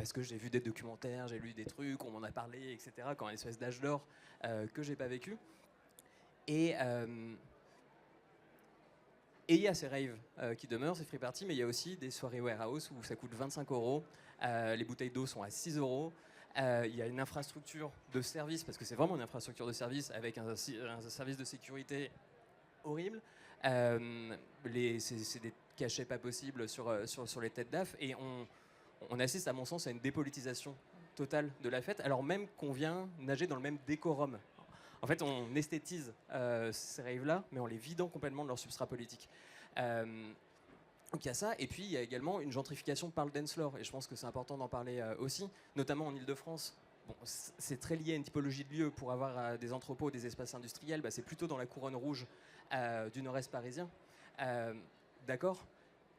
parce que j'ai vu des documentaires, j'ai lu des trucs, on m'en a parlé, etc. Quand une espèce d'âge d'or que j'ai pas vécu. Et il y a ces raves qui demeurent, ces free parties, mais il y a aussi des soirées warehouse où ça coûte 25 €, les bouteilles d'eau sont à 6 €. Il y a une infrastructure de service, parce que c'est vraiment une infrastructure de service avec un service de sécurité horrible. C'est des cachets pas possibles sur les têtes d'AF, et on assiste à mon sens à une dépolitisation totale de la fête, alors même qu'on vient nager dans le même décorum. En fait, on esthétise ces raves-là, mais en les vidant complètement de leur substrat politique. Donc il y a ça, et puis il y a également une gentrification par le dance floor, et je pense que c'est important d'en parler aussi, notamment en Ile-de-France. Bon, c'est très lié à une typologie de lieu. Pour avoir des entrepôts, des espaces industriels, c'est plutôt dans la couronne rouge du nord-est parisien. D'accord.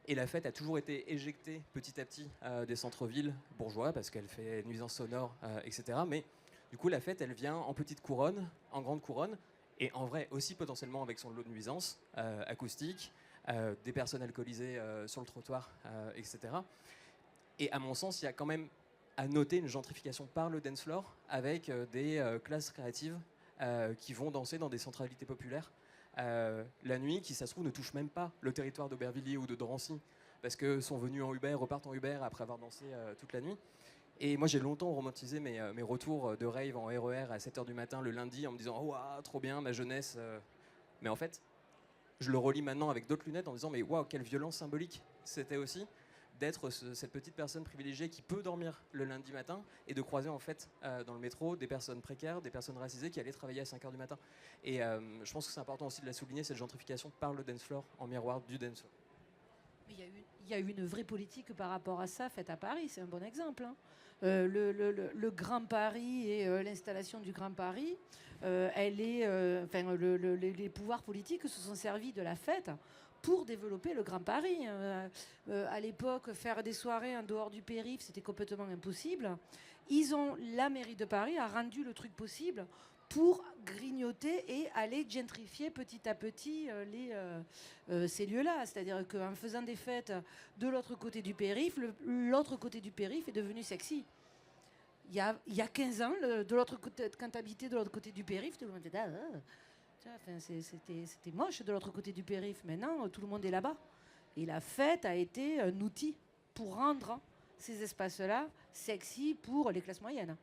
Et la fête a toujours été éjectée petit à petit des centres-villes bourgeois, parce qu'elle fait nuisance sonore, etc. Mais du coup, la fête, elle vient en petite couronne, en grande couronne, et en vrai aussi potentiellement avec son lot de nuisances acoustiques, des personnes alcoolisées sur le trottoir, etc. Et à mon sens, il y a quand même à noter une gentrification par le dance floor avec des classes créatives qui vont danser dans des centralités populaires la nuit, qui, ça se trouve, ne touchent même pas le territoire d'Aubervilliers ou de Drancy, parce que sont venus en Uber, repartent en Uber après avoir dansé toute la nuit. Et moi, j'ai longtemps romantisé mes retours de rave en RER à 7h du matin le lundi en me disant « Oh, wow, trop bien, ma jeunesse ». Mais en fait, je le relis maintenant avec d'autres lunettes en me disant « Mais waouh, quelle violence symbolique c'était aussi d'être cette petite personne privilégiée qui peut dormir le lundi matin et de croiser en fait dans le métro des personnes précaires, des personnes racisées qui allaient travailler à 5h du matin. » Et je pense que c'est important aussi de la souligner, cette gentrification par le dance floor en miroir du dance floor. Il y a eu une vraie politique par rapport à ça faite à Paris, c'est un bon exemple. Hein. Le Grand Paris et l'installation du Grand Paris, les pouvoirs politiques se sont servis de la fête pour développer le Grand Paris. À l'époque, faire des soirées en dehors du périph', c'était complètement impossible. La mairie de Paris a rendu le truc possible pour grignoter et aller gentrifier petit à petit ces lieux-là. C'est-à-dire qu'en faisant des fêtes de l'autre côté du périph', l'autre côté du périph' est devenu sexy. Il y a 15 ans, quand tu habitais de l'autre côté du périph', tout le monde était c'était moche de l'autre côté du périph'. Maintenant, tout le monde est là-bas. Et la fête a été un outil pour rendre ces espaces-là sexy pour les classes moyennes.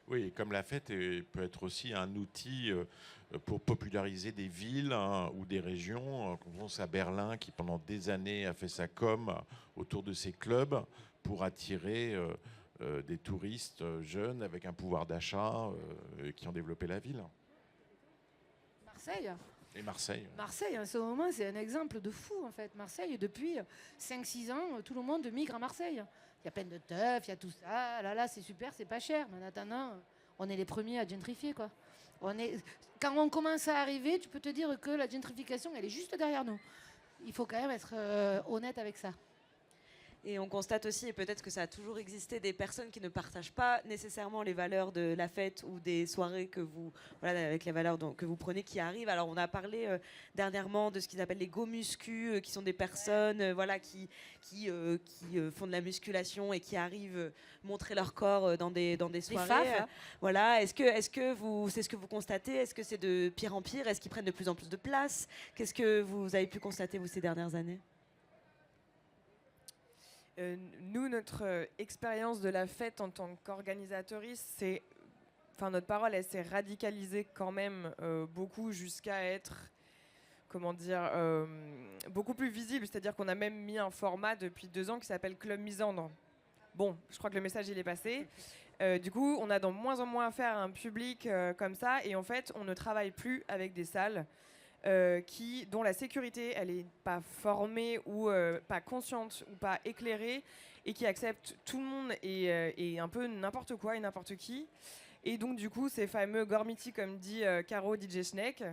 Oui, comme la fête peut être aussi un outil pour populariser des villes ou des régions. On pense à Berlin qui pendant des années a fait sa com autour de ses clubs pour attirer des touristes jeunes avec un pouvoir d'achat qui ont développé la ville. Marseille. Et Marseille. Marseille, en ce moment, c'est un exemple de fou, en fait. Marseille, depuis 5-6 ans, tout le monde migre à Marseille. Il y a plein de teufs, il y a tout ça. Là, c'est super, c'est pas cher. Mais en attendant, on est les premiers à gentrifier, quoi. Quand on commence à arriver, tu peux te dire que la gentrification, elle est juste derrière nous. Il faut quand même être honnête avec ça. Et on constate aussi, et peut-être que ça a toujours existé, des personnes qui ne partagent pas nécessairement les valeurs de la fête ou des soirées avec les valeurs que vous prenez qui arrivent. Alors on a parlé dernièrement de ce qu'ils appellent les go muscu, qui sont des personnes qui font de la musculation et qui arrivent montrer leur corps dans des soirées. Faf, hein. Voilà. Est-ce que c'est ce que vous constatez? Est-ce que c'est de pire en pire? Est-ce qu'ils prennent de plus en plus de place? Qu'est-ce que vous avez pu constater vous ces dernières années? Nous, notre expérience de la fête en tant qu'organisatrice, notre parole, elle s'est radicalisée quand même beaucoup jusqu'à être, beaucoup plus visible. C'est-à-dire qu'on a même mis un format depuis 2 ans qui s'appelle Club Misandre. Bon, je crois que le message, il est passé. Du coup, on a de moins en moins affaire à un public comme ça. Et en fait, on ne travaille plus avec des salles dont la sécurité elle est pas formée ou pas consciente ou pas éclairée et qui accepte tout le monde et un peu n'importe quoi et n'importe qui. Et donc du coup ces fameux gormiti comme dit Caro DJ Schneck,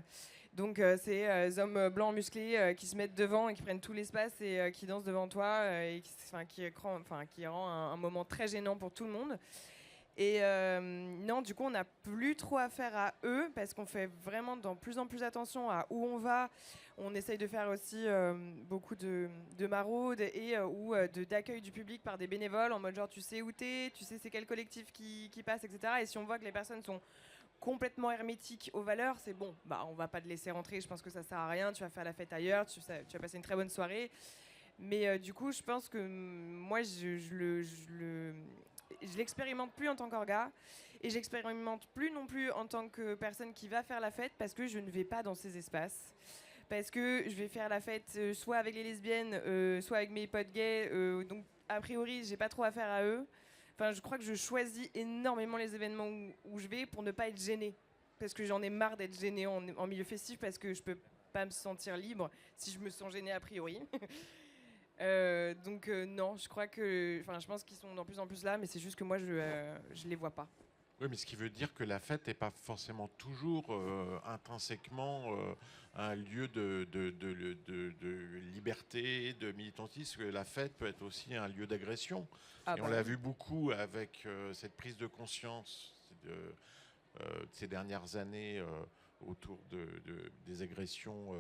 donc ces hommes blancs musclés qui se mettent devant et qui prennent tout l'espace et qui dansent devant toi et qui rend un moment très gênant pour tout le monde. Et non, du coup, on n'a plus trop affaire à eux parce qu'on fait vraiment de plus en plus attention à où on va. On essaye de faire aussi beaucoup de maraudes et d'accueil du public par des bénévoles en mode genre tu sais où t'es, tu sais c'est quel collectif qui passe, etc. Et si on voit que les personnes sont complètement hermétiques aux valeurs, c'est bon, bah on va pas te laisser rentrer, je pense que ça sert à rien, tu vas faire la fête ailleurs, tu vas passer une très bonne soirée. Mais du coup, je pense que moi, je l'expérimente plus en tant qu'orga et j'expérimente plus non plus en tant que personne qui va faire la fête parce que je ne vais pas dans ces espaces. Parce que je vais faire la fête soit avec les lesbiennes, soit avec mes potes gays. Donc, a priori, j'ai pas trop affaire à eux. Enfin, je crois que je choisis énormément les événements où je vais pour ne pas être gênée. Parce que j'en ai marre d'être gênée en milieu festif parce que je peux pas me sentir libre si je me sens gênée a priori. Donc non, je crois que, je pense qu'ils sont de plus en plus là, mais c'est juste que moi je les vois pas. Oui, mais ce qui veut dire que la fête n'est pas forcément toujours intrinsèquement un lieu de liberté, de militantisme. La fête peut être aussi un lieu d'agression. Et on l'a vu beaucoup avec cette prise de conscience de ces dernières années autour des agressions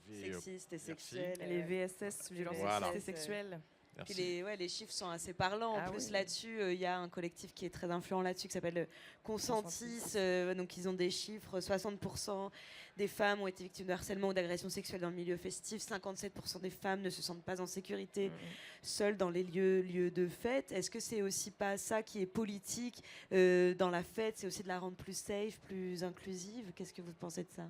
sexistes et sexuelles. Les VSS, violences sexistes et sexuelles. Puis les chiffres sont assez parlants. En plus, là-dessus, il y a un collectif qui est très influent là-dessus qui s'appelle Consentis. Donc, ils ont des chiffres. 60% des femmes ont été victimes de harcèlement ou d'agression sexuelle dans le milieu festif. 57% des femmes ne se sentent pas en sécurité seules dans les lieux de fête. Est-ce que c'est aussi pas ça qui est politique dans la fête? C'est aussi de la rendre plus safe, plus inclusive. Qu'est-ce que vous pensez de ça?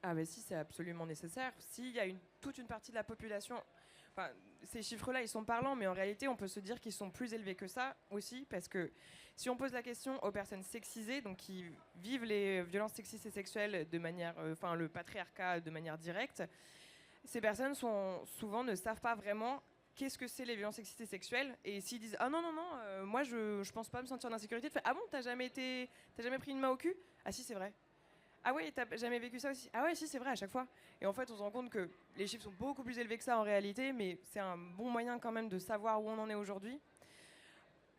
Ah ben si, c'est absolument nécessaire. S'il y a toute une partie de la population... Enfin, ces chiffres-là, ils sont parlants, mais en réalité, on peut se dire qu'ils sont plus élevés que ça aussi, parce que si on pose la question aux personnes sexisées, donc qui vivent les violences sexistes et sexuelles de manière, le patriarcat de manière directe, ces personnes souvent ne savent pas vraiment qu'est-ce que c'est les violences sexistes et sexuelles, et s'ils disent ah non moi je pense pas me sentir en insécurité, ah bon t'as jamais pris une main au cul? Ah si c'est vrai. Ah ouais, t'as jamais vécu ça aussi? Ah ouais, si, c'est vrai, à chaque fois. Et en fait, on se rend compte que les chiffres sont beaucoup plus élevés que ça en réalité, mais c'est un bon moyen quand même de savoir où on en est aujourd'hui.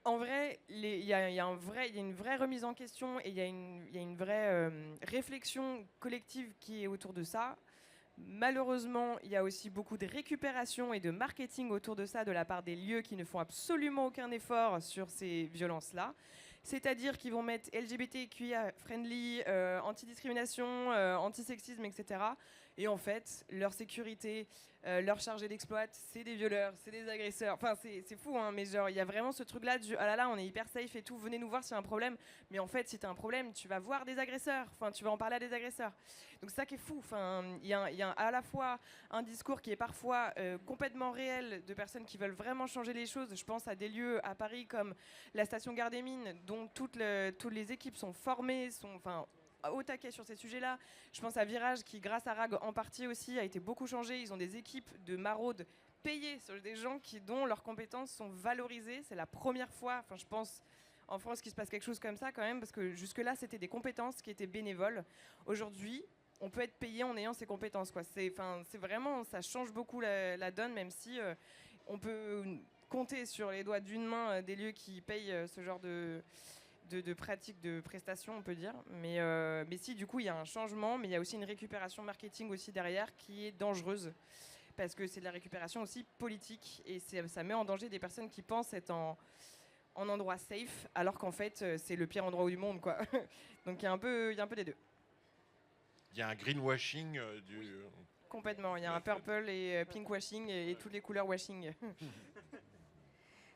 En vrai, il y a une vraie remise en question et il y a une vraie réflexion collective qui est autour de ça. Malheureusement, il y a aussi beaucoup de récupération et de marketing autour de ça de la part des lieux qui ne font absolument aucun effort sur ces violences-là. C'est-à-dire qu'ils vont mettre LGBTQIA friendly, anti-discrimination, anti-sexisme, etc. Et en fait, leur sécurité, leur chargé d'exploit, c'est des violeurs, c'est des agresseurs. Enfin, c'est fou, hein, mais genre, il y a vraiment ce truc-là du ah là là, on est hyper safe et tout, venez nous voir s'il y a un problème. Mais en fait, si tu as un problème, tu vas voir des agresseurs. Enfin, tu vas en parler à des agresseurs. Donc, c'est ça qui est fou. Enfin, il y a à la fois un discours qui est parfois complètement réel de personnes qui veulent vraiment changer les choses. Je pense à des lieux à Paris comme la station Gare des Mines, dont toutes les équipes sont formées, au taquet sur ces sujets-là. Je pense à Virage qui, grâce à RAG en partie aussi, a été beaucoup changé. Ils ont des équipes de maraudes payées sur des gens dont leurs compétences sont valorisées. C'est la première fois, je pense, en France qu'il se passe quelque chose comme ça quand même, parce que jusque-là, c'était des compétences qui étaient bénévoles. Aujourd'hui, on peut être payé en ayant ces compétences, quoi. C'est vraiment, ça change beaucoup la donne, même si on peut compter sur les doigts d'une main des lieux qui payent ce genre de pratiques, de prestations, on peut dire. Mais si, du coup, il y a un changement, mais il y a aussi une récupération marketing aussi derrière qui est dangereuse. Parce que c'est de la récupération aussi politique et ça met en danger des personnes qui pensent être en endroit safe, alors qu'en fait, c'est le pire endroit du monde, quoi. Donc il y a un peu des deux. Il y a un greenwashing Complètement. Il y a un purple et pink washing et toutes les couleurs washing.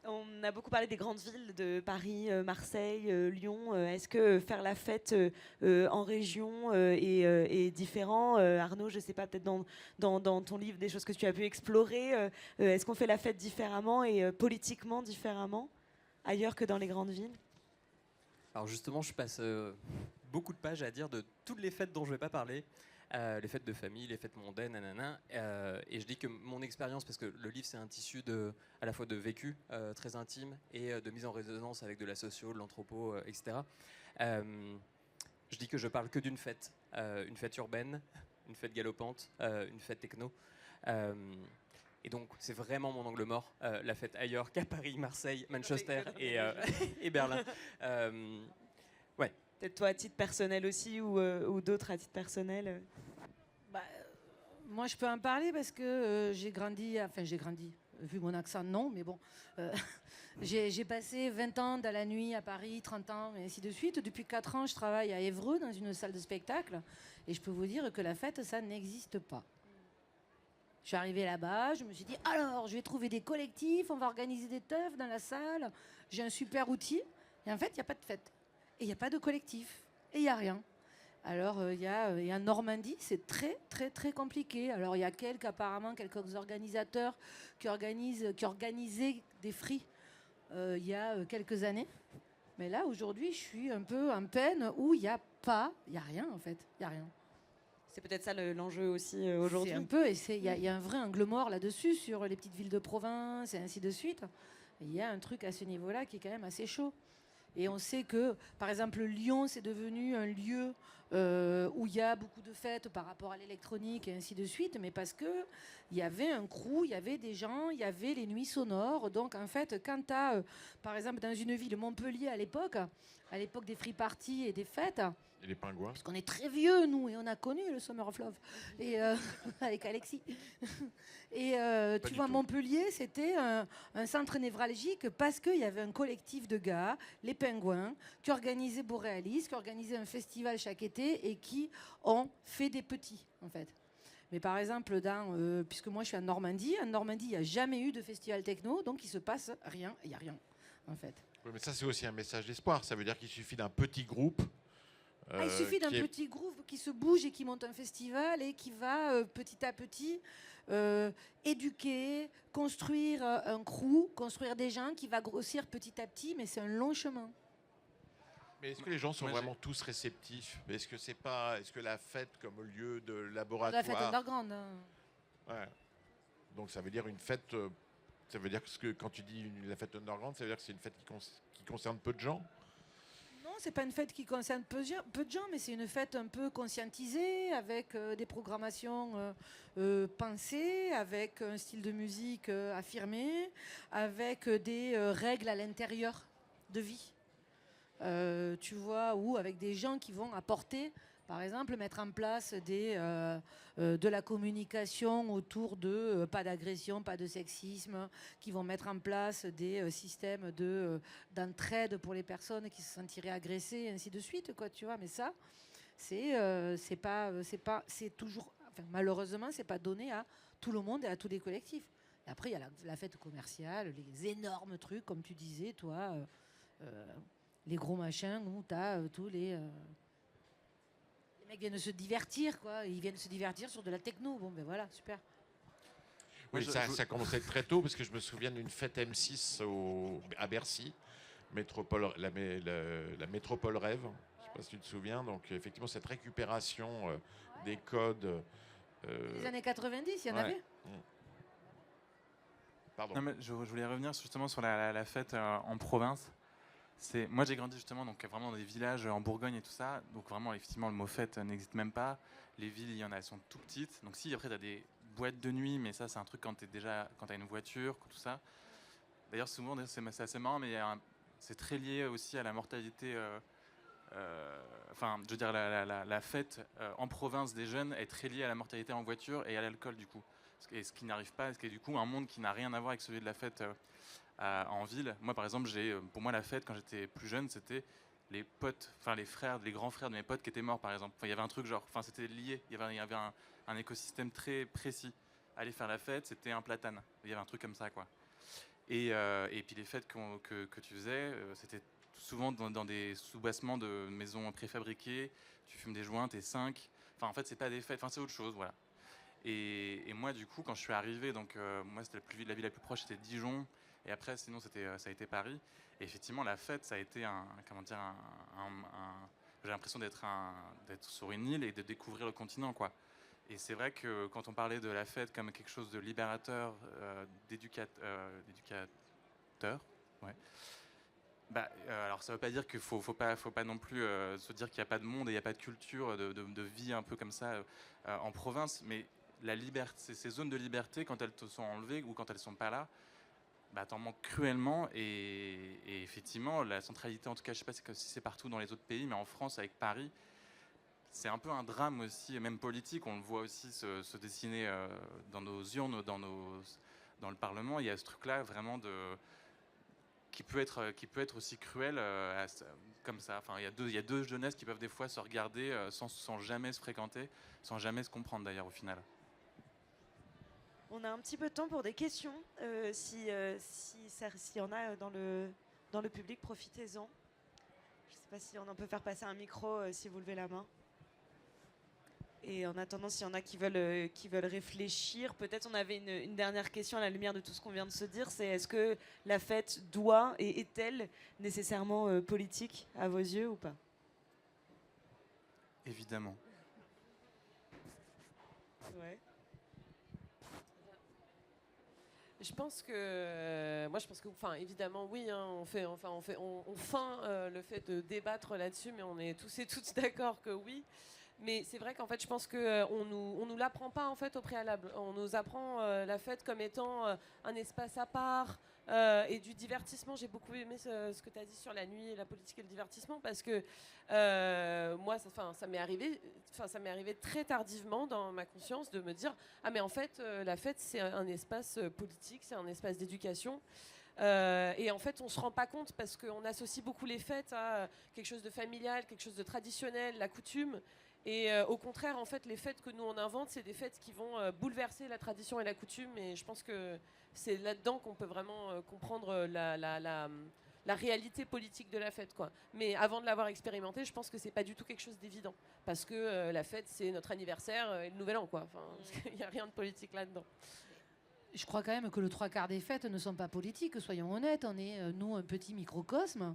On a beaucoup parlé des grandes villes de Paris, Marseille, Lyon. Est-ce que faire la fête en région est différent? Arnaud, je ne sais pas, peut-être dans ton livre, des choses que tu as pu explorer. Est-ce qu'on fait la fête différemment et politiquement différemment ailleurs que dans les grandes villes? Alors justement, je passe beaucoup de pages à dire de toutes les fêtes dont je ne vais pas parler. Les fêtes de famille, les fêtes mondaines, nanana. Et je dis que mon expérience, parce que le livre c'est un tissu à la fois de vécu très intime et de mise en résonance avec de la socio, de l'anthropo, etc. Je dis que je parle que d'une fête, une fête urbaine, une fête galopante, une fête techno. Et donc, c'est vraiment mon angle mort, la fête ailleurs qu'à Paris, Marseille, Manchester et Berlin. Ouais. Peut-être toi à titre personnel aussi ou d'autres à titre personnel. Bah, moi, je peux en parler parce que j'ai grandi, vu mon accent, non, mais bon. J'ai passé 20 ans dans la nuit à Paris, 30 ans, et ainsi de suite. Depuis 4 ans, je travaille à Évreux, dans une salle de spectacle. Et je peux vous dire que la fête, ça n'existe pas. Je suis arrivée là-bas, je me suis dit, alors, je vais trouver des collectifs, on va organiser des teufs dans la salle. J'ai un super outil. Et en fait, il n'y a pas de fête. Et il n'y a pas de collectif. Et il n'y a rien. Alors, il y a en Normandie, c'est très, très, très compliqué. Alors, il y a quelques organisateurs qui organisaient des fris il y a quelques années. Mais là, aujourd'hui, je suis un peu en peine où il n'y a rien, en fait. Il n'y a rien. C'est peut-être ça l'enjeu aussi aujourd'hui. C'est un peu, et il y a un vrai angle mort là-dessus, sur les petites villes de province et ainsi de suite. Il y a un truc à ce niveau-là qui est quand même assez chaud. Et on sait que, par exemple, Lyon, c'est devenu un lieu où il y a beaucoup de fêtes par rapport à l'électronique et ainsi de suite, mais parce qu'il y avait un crew, il y avait des gens, il y avait les nuits sonores. Donc, en fait, quand tu as, par exemple, dans une ville, Montpellier à l'époque des free parties et des fêtes, Et les pingouins. parce qu'on est très vieux, nous, et on a connu le Summer of Love, et, avec Alexis. Et tu vois, Montpellier, c'était un centre névralgique parce qu'il y avait un collectif de gars, les Pingouins, qui organisaient Boréalis, qui organisaient un festival chaque été et qui ont fait des petits, en fait. Mais par exemple, puisque moi je suis en Normandie, il n'y a jamais eu de festival techno, donc il se passe rien, il n'y a rien, en fait. Oui, mais ça, c'est aussi un message d'espoir. Ça veut dire qu'il suffit d'un petit groupe. Il suffit d'un petit groupe qui se bouge et qui monte un festival et qui va petit à petit éduquer, construire un crew, construire des gens qui va grossir petit à petit, mais c'est un long chemin. Mais est-ce que les gens sont vraiment tous réceptifs? Est-ce que la fête comme lieu de laboratoire... La fête underground. Hein. Ouais. Donc ça veut dire une fête... ça veut dire que quand tu dis la fête underground, ça veut dire que c'est une fête qui concerne peu de gens? Non, c'est pas une fête qui concerne peu de gens, mais c'est une fête un peu conscientisée, avec des programmations pensées, avec un style de musique affirmé, avec des règles à l'intérieur de vie. Tu vois, ou avec des gens qui vont apporter, par exemple, mettre en place de la communication autour de pas d'agression, pas de sexisme, qui vont mettre en place des systèmes d'entraide pour les personnes qui se sentiraient agressées, et ainsi de suite, quoi, tu vois. Mais ça, c'est toujours, enfin, malheureusement, c'est pas donné à tout le monde et à tous les collectifs. Et après, il y a la fête commerciale, les énormes trucs, comme tu disais, toi. Les gros machins où tu as tous les mecs viennent se divertir, quoi. Ils viennent se divertir sur de la techno. Bon, ben voilà, super. Oui, ça commence à être très tôt, parce que je me souviens d'une fête M6 à Bercy, la métropole rêve. Je ne sais pas si tu te souviens. Donc, effectivement, cette récupération des codes. Les années 90, il y en avait. Pardon. Non, mais je voulais revenir justement sur la fête en province. Moi j'ai grandi justement donc vraiment dans des villages en Bourgogne et tout ça, donc vraiment effectivement le mot fête n'existe même pas. Les villes, elles sont tout petites, donc si après tu as des boîtes de nuit, mais ça c'est un truc quand tu as une voiture, tout ça. D'ailleurs souvent c'est assez marrant, mais c'est très lié aussi à la mortalité. Enfin, je veux dire la fête en province des jeunes est très liée à la mortalité en voiture et à l'alcool du coup. Et ce qui n'arrive pas, ce qui est du coup un monde qui n'a rien à voir avec celui de la fête en ville. Moi, par exemple, pour moi, la fête, quand j'étais plus jeune, c'était les potes, enfin les grands frères de mes potes qui étaient morts, par exemple. Enfin, il y avait un truc genre, enfin, c'était lié. Il y avait un écosystème très précis. Aller faire la fête, c'était un platane. Il y avait un truc comme ça, quoi. Et puis les fêtes que tu faisais, c'était souvent dans des sous-bassements de maisons préfabriquées. Tu fumes des joints, t'es 5. Enfin, en fait, c'est pas des fêtes. Enfin, c'est autre chose, voilà. Et moi, du coup, quand je suis arrivé, donc moi, c'était la ville la plus proche, c'était Dijon. Et après, sinon, ça a été Paris. Et effectivement, la fête, ça a été j'ai l'impression d'être sur une île et de découvrir le continent, quoi. Et c'est vrai que quand on parlait de la fête comme quelque chose de libérateur, d'éducateur, ouais. Alors ça ne veut pas dire qu'il faut pas non plus se dire qu'il n'y a pas de monde et il n'y a pas de culture, de vie un peu comme ça en province, mais la liberté, ces zones de liberté, quand elles te sont enlevées ou quand elles sont pas là, bah, t'en manques cruellement. Et effectivement, la centralité, en tout cas, je sais pas si c'est partout dans les autres pays, mais en France, avec Paris, c'est un peu un drame aussi, même politique. On le voit aussi se dessiner dans nos urnes, dans le Parlement. Il y a ce truc-là vraiment qui peut être aussi cruel comme ça. Enfin, il y a deux jeunesses qui peuvent des fois se regarder sans jamais se fréquenter, sans jamais se comprendre d'ailleurs au final. On a un petit peu de temps pour des questions. S'il y en a dans le public, profitez-en. Je ne sais pas si on en peut faire passer un micro si vous levez la main. Et en attendant, s'il y en a qui veulent réfléchir, peut-être on avait une dernière question à la lumière de tout ce qu'on vient de se dire, c'est est-ce que la fête doit et est-elle nécessairement politique à vos yeux ou pas? Évidemment. Ouais. Je pense que, enfin, évidemment, oui, hein, on feint le fait de débattre là-dessus, mais on est tous et toutes d'accord que oui. Mais c'est vrai qu'en fait, je pense qu'on nous l'apprend pas en fait au préalable. On nous apprend la fête comme étant un espace à part et du divertissement. J'ai beaucoup aimé ce que tu as dit sur la nuit et la politique et le divertissement parce que moi, ça m'est arrivé très tardivement dans ma conscience de me dire ah mais en fait la fête c'est un espace politique, c'est un espace d'éducation. Et en fait, on se rend pas compte parce qu'on associe beaucoup les fêtes à quelque chose de familial, quelque chose de traditionnel, la coutume. Et au contraire, en fait, les fêtes que nous on invente, c'est des fêtes qui vont bouleverser la tradition et la coutume. Et je pense que c'est là-dedans qu'on peut vraiment comprendre la réalité politique de la fête, quoi. Mais avant de l'avoir expérimenté, je pense que c'est pas du tout quelque chose d'évident, parce que la fête, c'est notre anniversaire et le Nouvel An, quoi. Enfin, il y a rien de politique là-dedans. Je crois quand même que le trois quarts des fêtes ne sont pas politiques, soyons honnêtes. On est, nous, un petit microcosme.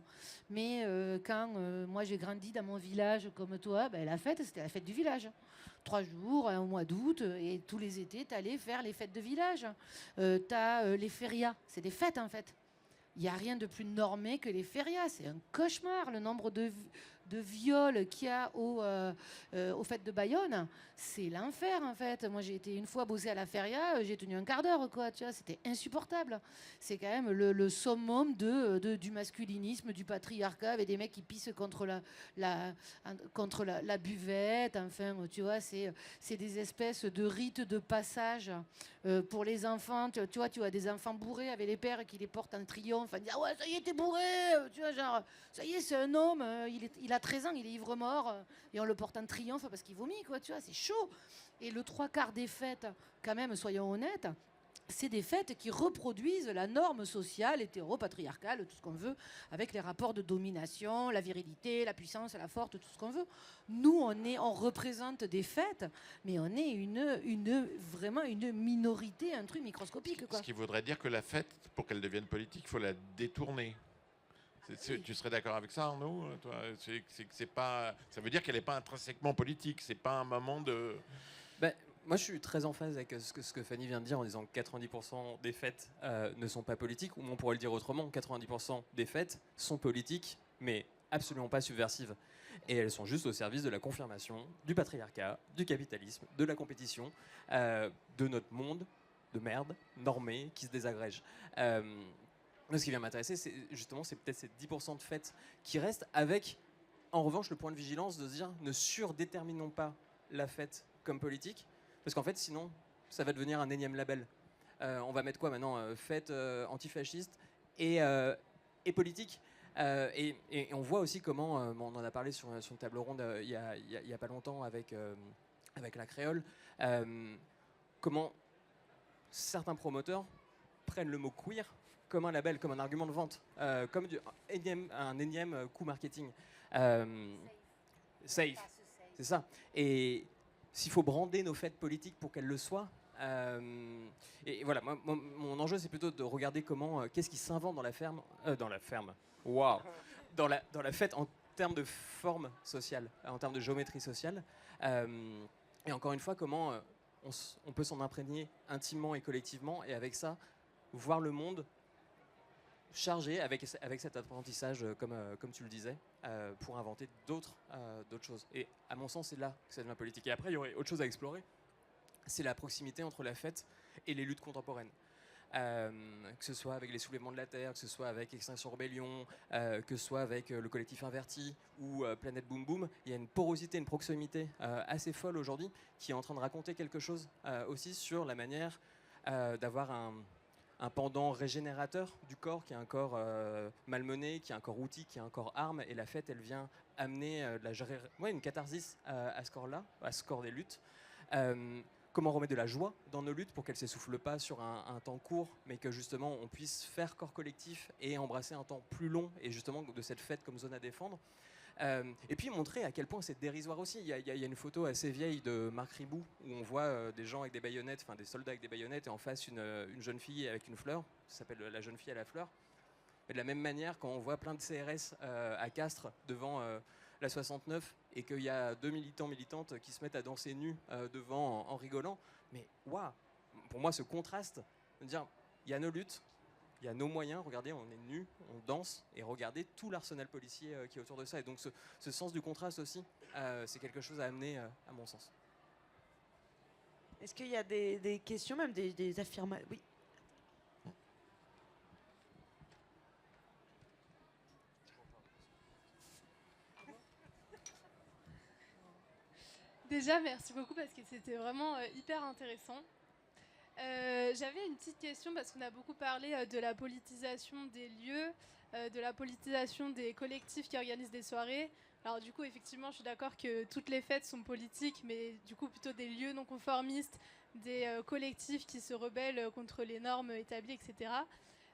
Mais quand moi j'ai grandi dans mon village comme toi, ben, la fête, c'était la fête du village. 3 jours, au mois d'août, et tous les étés, tu allais faire les fêtes de village. Tu as les férias, c'est des fêtes en fait. Il n'y a rien de plus normé que les férias. C'est un cauchemar, le nombre de viols qu'il y a aux fêtes de Bayonne. C'est l'enfer, en fait. Moi, j'ai été une fois bosser à la feria, j'ai tenu un quart d'heure, quoi. Tu vois, c'était insupportable. C'est quand même le summum du masculinisme, du patriarcat, avec des mecs qui pissent contre la buvette. Enfin, tu vois, c'est des espèces de rites de passage pour les enfants. Tu vois des enfants bourrés avec les pères qui les portent en triomphe. Ils disent, ah ouais, ça y est, t'es bourré. Tu vois, genre, ça y est, c'est un homme. Il a 13 ans, il est ivre-mort. Et on le porte en triomphe parce qu'il vomit, quoi. Tu vois, c'est chaud. Et le trois quarts des fêtes, quand même, soyons honnêtes, c'est des fêtes qui reproduisent la norme sociale, hétéro-patriarcale, tout ce qu'on veut, avec les rapports de domination, la virilité, la puissance, la force, tout ce qu'on veut. Nous, on représente des fêtes, mais on est vraiment une minorité, un truc microscopique, quoi. Ce qui voudrait dire que la fête, pour qu'elle devienne politique, il faut la détourner. Tu serais d'accord avec ça, Arnaud, toi? C'est pas, ça veut dire qu'elle n'est pas intrinsèquement politique. C'est pas un moment de... Ben, moi, je suis très en phase avec ce que Fanny vient de dire en disant que 90% des fêtes ne sont pas politiques, ou on pourrait le dire autrement, 90% des fêtes sont politiques, mais absolument pas subversives. Et elles sont juste au service de la confirmation du patriarcat, du capitalisme, de la compétition, de notre monde de merde, normé, qui se désagrège. Ce qui vient m'intéresser, c'est peut-être ces 10% de fêtes qui restent avec, en revanche, le point de vigilance de se dire ne surdéterminons pas la fête comme politique, parce qu'en fait, sinon, ça va devenir un énième label. On va mettre quoi maintenant? Fête antifasciste et politique. Et on voit aussi comment, on en a parlé sur une table ronde il y a pas longtemps avec la Créole, comment certains promoteurs prennent le mot queer comme un label, comme un argument de vente, comme un énième coup marketing. Safe, c'est ça. Et s'il faut brander nos fêtes politiques pour qu'elles le soient, et voilà, mon enjeu c'est plutôt de regarder comment, qu'est-ce qui s'invente dans la ferme, waouh, dans la fête en termes de forme sociale, en termes de géométrie sociale, et encore une fois comment on peut s'en imprégner intimement et collectivement, et avec ça voir le monde chargé avec cet apprentissage, comme tu le disais, pour inventer d'autres choses. Et à mon sens, c'est là que ça devient politique. Et après, il y aurait autre chose à explorer. c'est la proximité entre la fête et les luttes contemporaines. Que ce soit avec les soulèvements de la Terre, que ce soit avec Extinction Rebellion, que ce soit avec le collectif Inverti ou Planète Boom Boom, il y a une porosité, une proximité assez folle aujourd'hui qui est en train de raconter quelque chose aussi sur la manière d'avoir un pendant régénérateur du corps, qui est un corps malmené, qui est un corps outil, qui est un corps arme, et la fête, elle vient amener une catharsis à ce corps-là, à ce corps des luttes. Comment remettre de la joie dans nos luttes pour qu'elles ne s'essoufflent pas sur un temps court, mais que justement on puisse faire corps collectif et embrasser un temps plus long, et justement de cette fête comme zone à défendre. Et puis montrer à quel point c'est dérisoire aussi. Il y a une photo assez vieille de Marc Ribou où on voit des gens avec des baïonnettes, enfin des soldats avec des baïonnettes, et en face une jeune fille avec une fleur. Ça s'appelle La jeune fille à la fleur. Et de la même manière, quand on voit plein de CRS à Castres devant la 69 et qu'il y a 2 militantes qui se mettent à danser nus devant en rigolant, mais waouh, pour moi ce contraste, de dire il y a nos luttes, il y a nos moyens, regardez, on est nus, on danse, et regardez tout l'arsenal policier qui est autour de ça. Et donc ce sens du contraste aussi, c'est quelque chose à amener à mon sens. Est-ce qu'il y a des questions, même des affirmations? Oui. Déjà, merci beaucoup parce que c'était vraiment hyper intéressant. J'avais une petite question parce qu'on a beaucoup parlé de la politisation des lieux, de la politisation des collectifs qui organisent des soirées. Alors du coup, effectivement, je suis d'accord que toutes les fêtes sont politiques, mais du coup plutôt des lieux non conformistes, des collectifs qui se rebellent contre les normes établies, etc.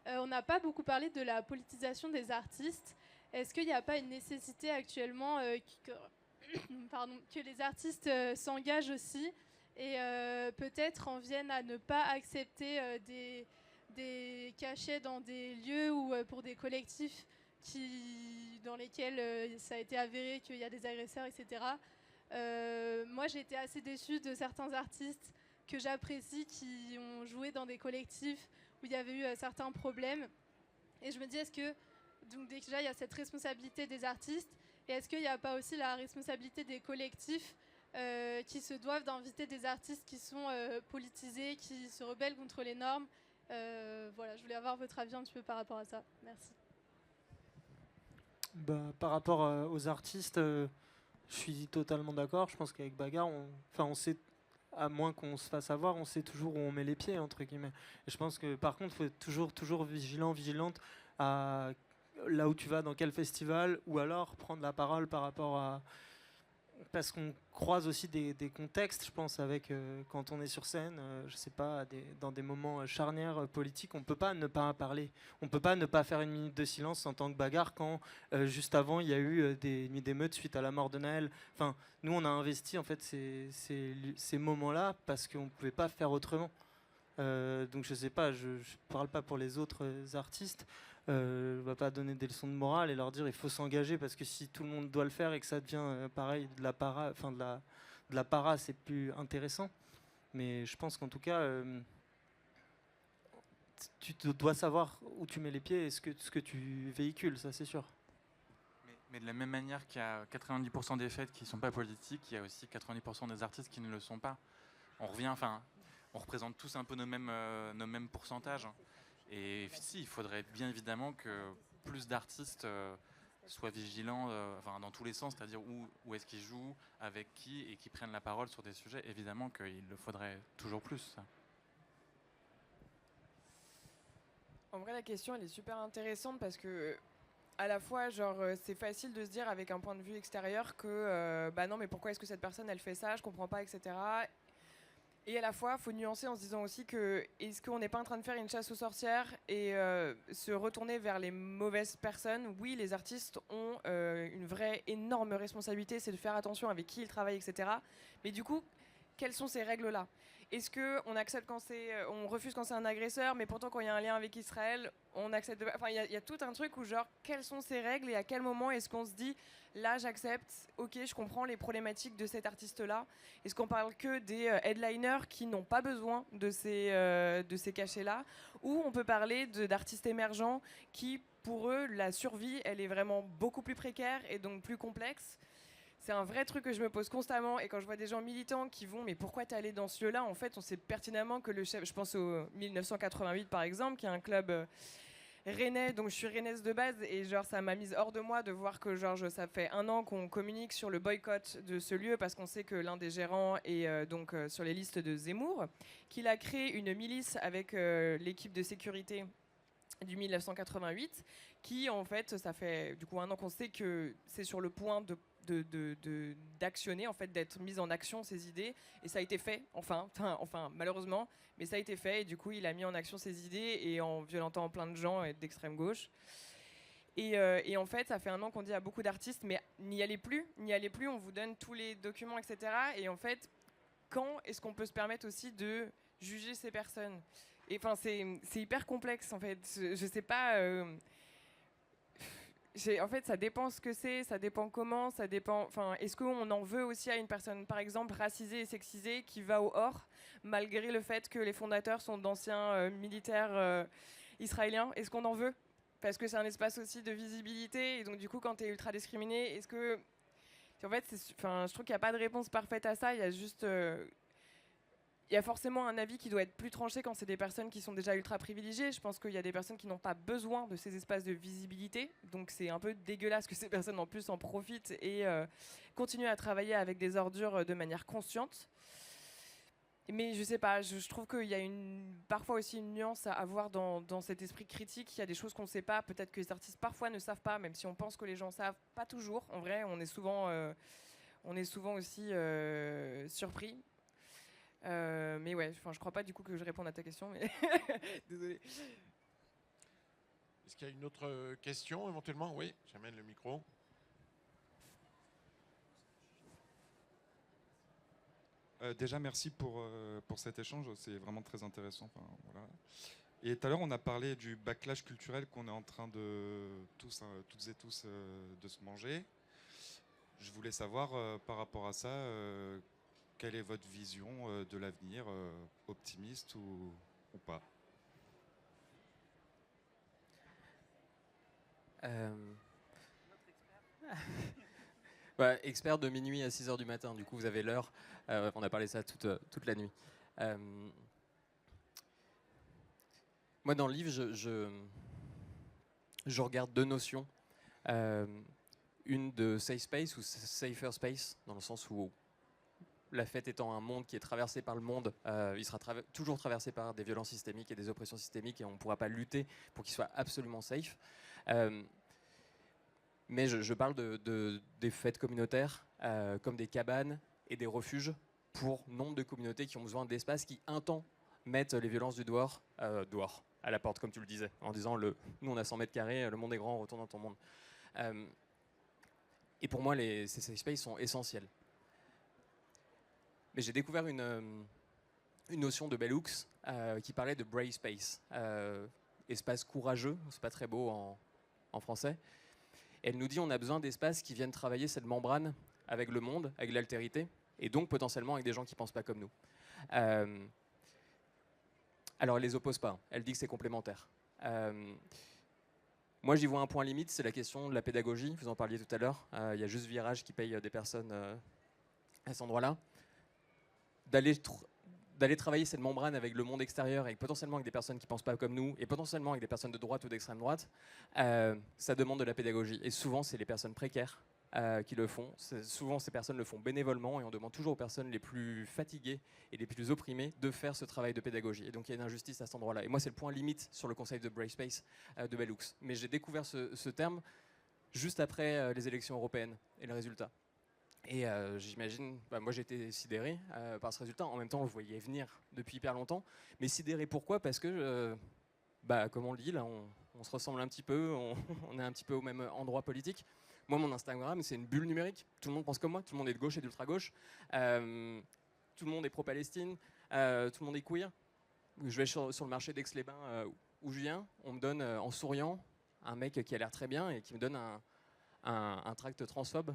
On n'a pas beaucoup parlé de la politisation des artistes. Est-ce qu'il n'y a pas une nécessité actuellement que les artistes s'engagent aussi et peut-être en viennent à ne pas accepter des cachets dans des lieux ou pour des collectifs dans lesquels ça a été avéré qu'il y a des agresseurs, etc. Moi, j'ai été assez déçue de certains artistes que j'apprécie qui ont joué dans des collectifs où il y avait eu certains problèmes. Et je me dis, est-ce que, donc déjà, il y a cette responsabilité des artistes, et est-ce qu'il n'y a pas aussi la responsabilité des collectifs qui se doivent d'inviter des artistes qui sont politisés, qui se rebellent contre les normes? Voilà, je voulais avoir votre avis un petit peu par rapport à ça. Merci. Par rapport aux artistes, je suis totalement d'accord. Je pense qu'avec Bagarre, on sait, à moins qu'on se fasse avoir, on sait toujours où on met les pieds, entre guillemets. Et je pense que par contre, il faut être toujours vigilante à là où tu vas, dans quel festival, ou alors prendre la parole par rapport à... Parce qu'on croise aussi des contextes, je pense, avec quand on est sur scène, je sais pas, dans des moments charnières politiques, on peut pas ne pas parler. On peut pas ne pas faire une minute de silence en tant que Bagarre quand juste avant il y a eu des nuits d'émeutes suite à la mort de Naël. Enfin, nous on a investi en fait ces moments-là parce qu'on pouvait pas faire autrement. Donc je sais pas, je parle pas pour les autres artistes. Je ne vais pas donner des leçons de morale et leur dire il faut s'engager, parce que si tout le monde doit le faire et que ça devient pareil de la para, c'est plus intéressant. Mais je pense qu'en tout cas, tu dois savoir où tu mets les pieds et ce que tu véhicules, ça c'est sûr. Mais de la même manière qu'il y a 90% des fêtes qui ne sont pas politiques, il y a aussi 90% des artistes qui ne le sont pas. On représente tous un peu nos mêmes pourcentages. Et si, il faudrait bien évidemment que plus d'artistes soient vigilants dans tous les sens, c'est-à-dire où est-ce qu'ils jouent, avec qui, et qui prennent la parole sur des sujets. Évidemment qu'il le faudrait toujours plus. Ça. En vrai, la question, elle est super intéressante parce que à la fois, c'est facile de se dire avec un point de vue extérieur que non, mais pourquoi est-ce que cette personne, elle fait ça, je comprends pas, etc. Et à la fois, il faut nuancer en se disant aussi que est-ce qu'on n'est pas en train de faire une chasse aux sorcières et se retourner vers les mauvaises personnes? Oui, les artistes ont une vraie énorme responsabilité, c'est de faire attention avec qui ils travaillent, etc. Mais du coup, quelles sont ces règles-là? Est-ce qu'on accepte on refuse quand c'est un agresseur, mais pourtant quand il y a un lien avec Israël, on accepte? Enfin, il y a tout un truc où quelles sont ces règles et à quel moment est-ce qu'on se dit là j'accepte, ok, je comprends les problématiques de cet artiste-là. Est-ce qu'on parle que des headliners qui n'ont pas besoin de ces cachets-là, ou on peut parler d'artistes émergents qui, pour eux, la survie, elle est vraiment beaucoup plus précaire et donc plus complexe? c'est un vrai truc que je me pose constamment. Et quand je vois des gens militants qui vont, mais pourquoi t'es allé dans ce lieu-là? En fait, on sait pertinemment que le chef, je pense au 1988 par exemple, qui est un club rennais, donc je suis rennaise de base, et genre ça m'a mise hors de moi de voir que genre ça fait 1 an qu'on communique sur le boycott de ce lieu parce qu'on sait que l'un des gérants est sur les listes de Zemmour, qu'il a créé une milice avec l'équipe de sécurité du 1988, qui en fait, ça fait du coup 1 an qu'on sait que c'est sur le point d'actionner, en fait, d'être mise en action ces idées, et ça a été fait, enfin malheureusement, mais ça a été fait, et du coup il a mis en action ses idées et en violentant plein de gens d'extrême gauche. Et en fait, ça fait 1 an qu'on dit à beaucoup d'artistes, mais n'y allez plus, on vous donne tous les documents, etc. Et en fait, quand est-ce qu'on peut se permettre aussi de juger ces personnes? Et enfin, c'est hyper complexe, en fait. Je sais pas. En fait, ça dépend ce que c'est, ça dépend comment, ça dépend. Enfin, est-ce qu'on en veut aussi à une personne, par exemple, racisée et sexisée, qui va au Hor, malgré le fait que les fondateurs sont d'anciens militaires israéliens? Est-ce qu'on en veut? Parce que c'est un espace aussi de visibilité, et donc du coup, quand tu es ultra discriminé, est-ce que... En fait, je trouve qu'il n'y a pas de réponse parfaite à ça, il y a juste... Il y a forcément un avis qui doit être plus tranché quand c'est des personnes qui sont déjà ultra privilégiées. Je pense qu'il y a des personnes qui n'ont pas besoin de ces espaces de visibilité. Donc c'est un peu dégueulasse que ces personnes en plus en profitent et continuent à travailler avec des ordures de manière consciente. Mais je sais pas, je trouve qu'il y a parfois aussi une nuance à avoir dans cet esprit critique. Il y a des choses qu'on ne sait pas. Peut-être que les artistes parfois ne savent pas, même si on pense que les gens savent. Pas toujours. En vrai, on est souvent aussi surpris. Mais ouais, je crois pas du coup que je réponde à ta question, mais désolé. Est-ce qu'il y a une autre question éventuellement? Oui, j'amène le micro. Déjà, merci pour cet échange, c'est vraiment très intéressant. Enfin, voilà. Et tout à l'heure, on a parlé du backlash culturel qu'on est en train de toutes et tous de se manger. Je voulais savoir par rapport à ça, quelle est votre vision de l'avenir, optimiste ou pas? Expert de minuit à 6h du matin, du coup vous avez l'heure. On a parlé de ça toute la nuit. Moi dans le livre, je regarde 2 notions. Une de safe space ou safer space, dans le sens où la fête étant un monde qui est traversé par le monde, il sera toujours traversé par des violences systémiques et des oppressions systémiques, et on ne pourra pas lutter pour qu'il soit absolument safe. Mais je parle des fêtes communautaires, comme des cabanes et des refuges pour nombre de communautés qui ont besoin d'espace, qui un temps mettent les violences du dehors, à la porte, comme tu le disais, en disant nous on a 100 mètres carrés, le monde est grand, on retourne dans ton monde. Et pour moi, ces safe spaces sont essentiels. Mais j'ai découvert une notion de Bell Hooks qui parlait de brave space, espace courageux, c'est pas très beau en français. Et elle nous dit on a besoin d'espaces qui viennent travailler cette membrane avec le monde, avec l'altérité, et donc potentiellement avec des gens qui pensent pas comme nous. Alors elle les oppose pas, elle dit que c'est complémentaire. Moi j'y vois un point limite, c'est la question de la pédagogie, vous en parliez tout à l'heure. Il y a juste Virage qui paye des personnes à cet endroit-là. D'aller travailler cette membrane avec le monde extérieur et potentiellement avec des personnes qui ne pensent pas comme nous et potentiellement avec des personnes de droite ou d'extrême droite, ça demande de la pédagogie. Et souvent, c'est les personnes précaires qui le font. Souvent, ces personnes le font bénévolement et on demande toujours aux personnes les plus fatiguées et les plus opprimées de faire ce travail de pédagogie. Et donc, il y a une injustice à cet endroit-là. Et moi, c'est le point limite sur le concept de Brave Space de Bell Hooks. Mais j'ai découvert ce terme juste après les élections européennes et le résultat. Et j'imagine, moi j'étais sidéré par ce résultat. En même temps, on le voyait venir depuis hyper longtemps. Mais sidéré pourquoi? Parce que, comme on le dit, là, on se ressemble un petit peu, on est un petit peu au même endroit politique. Moi, mon Instagram, c'est une bulle numérique. Tout le monde pense comme moi, tout le monde est de gauche et d'ultra-gauche. Tout le monde est pro-Palestine, tout le monde est queer. Je vais sur le marché d'Aix-les-Bains où je viens, on me donne en souriant un mec qui a l'air très bien et qui me donne un tract transphobe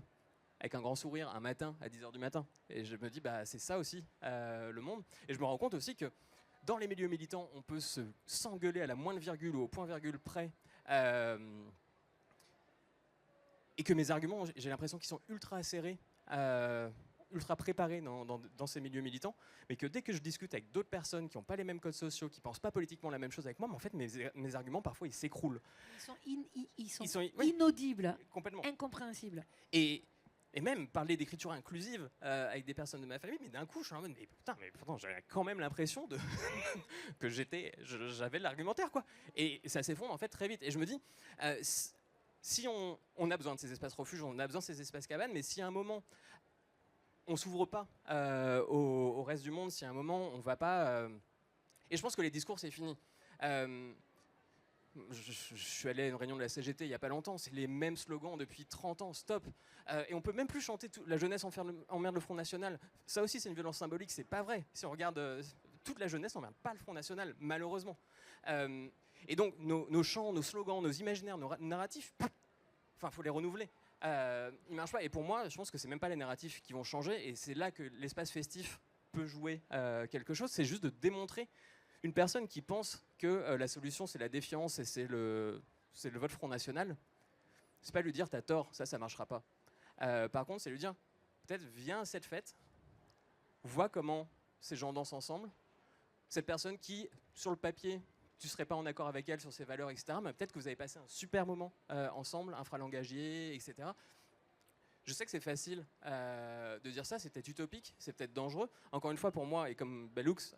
avec un grand sourire un matin à 10h du matin. Et je me dis, c'est ça aussi le monde. Et je me rends compte aussi que dans les milieux militants, on peut s'engueuler à la moindre virgule ou au point virgule près. Et que mes arguments, j'ai l'impression qu'ils sont ultra acérés ultra préparé dans ces milieux militants, mais que dès que je discute avec d'autres personnes qui n'ont pas les mêmes codes sociaux, qui ne pensent pas politiquement la même chose avec moi, mais en fait mes arguments parfois ils s'écroulent. Ils sont Oui, inaudibles, complètement. incompréhensibles. Et même parler d'écriture inclusive avec des personnes de ma famille, mais d'un coup je suis en mode mais putain, mais pourtant j'avais quand même l'impression de que j'avais l'argumentaire quoi. Et ça s'effondre en fait très vite. Et je me dis si on a besoin de ces espaces refuges, on a besoin de ces espaces cabanes, mais si à un moment on s'ouvre pas au reste du monde, si à un moment on va pas... Et je pense que les discours c'est fini. Je suis allé à une réunion de la CGT il n'y a pas longtemps, c'est les mêmes slogans depuis 30 ans, stop. Et on peut même plus chanter la jeunesse emmerde le Front National. Ça aussi c'est une violence symbolique, c'est pas vrai. Si on regarde, toute la jeunesse n'emmerde pas le Front National, malheureusement. Et donc nos chants, nos slogans, nos imaginaires, nos narratifs, enfin faut les renouveler. Ils marchent pas. Et pour moi, je pense que c'est même pas les narratifs qui vont changer. Et c'est là que l'espace festif peut jouer quelque chose. C'est juste de démontrer une personne qui pense que la solution c'est la défiance et c'est le vote Front National. C'est pas lui dire t'as tort, ça marchera pas. Par contre, c'est lui dire peut-être viens à cette fête, vois comment ces gens dansent ensemble. Cette personne qui, sur le papier, tu serais pas en accord avec elle sur ses valeurs, etc. Mais peut-être que vous avez passé un super moment ensemble, infralangagier, etc. Je sais que c'est facile de dire ça, c'est peut-être utopique, c'est peut-être dangereux. Encore une fois, pour moi, et comme Bellux,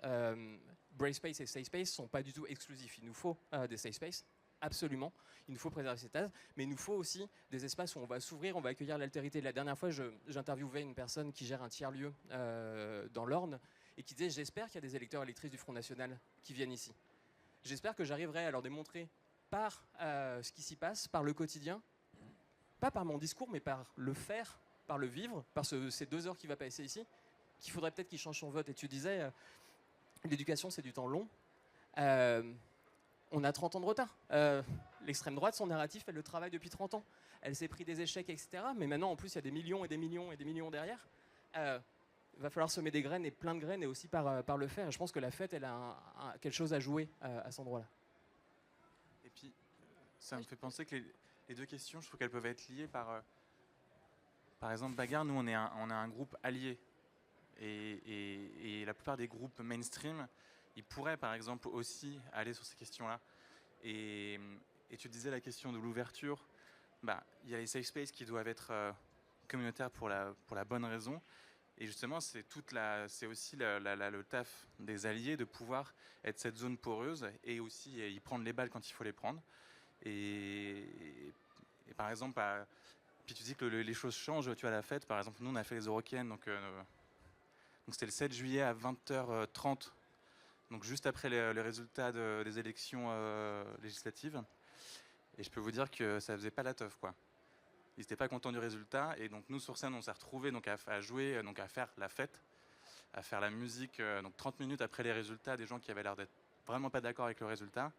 Brave Space et Safe Space ne sont pas du tout exclusifs. Il nous faut des Safe Space, absolument. Il nous faut préserver cet âge, mais il nous faut aussi des espaces où on va s'ouvrir, on va accueillir l'altérité. La dernière fois, j'interviewais une personne qui gère un tiers-lieu dans l'Orne et qui disait « J'espère qu'il y a des électeurs et électrices du Front National qui viennent ici. J'espère que j'arriverai à leur démontrer par ce qui s'y passe, par le quotidien, pas par mon discours, mais par le faire, par le vivre, par ces 2 heures qu'il va passer ici, qu'il faudrait peut-être qu'il change son vote. » Et tu disais, l'éducation, c'est du temps long. On a 30 ans de retard. L'extrême droite, son narratif, elle le travaille depuis 30 ans. Elle s'est pris des échecs, etc. Mais maintenant, en plus, il y a des millions et des millions et des millions derrière. Il va falloir semer des graines et plein de graines et aussi par le faire. Et je pense que la fête, elle a quelque chose à jouer à cet endroit-là. Et puis, ça me fait penser que les 2 questions, je trouve qu'elles peuvent être liées par exemple, Bagarre, nous, on est un groupe allié. Et la plupart des groupes mainstream, ils pourraient, par exemple, aussi aller sur ces questions-là. Et tu disais la question de l'ouverture. Il y a les safe spaces qui doivent être communautaires pour la bonne raison. Et justement, c'est aussi le taf des alliés de pouvoir être cette zone poreuse et aussi y prendre les balles quand il faut les prendre. Et par exemple, puis tu dis que les choses changent, tu vois, à la fête. Par exemple, nous, on a fait les Eurocaines, donc c'était le 7 juillet à 20h30, donc juste après les résultats des élections législatives. Et je peux vous dire que ça faisait pas la teuf, quoi. Ils n'étaient pas contents du résultat. Et donc nous, sur scène, on s'est retrouvés donc, à jouer, donc, à faire la fête, à faire la musique. Donc 30 minutes après les résultats, des gens qui avaient l'air d'être vraiment pas d'accord avec le résultat.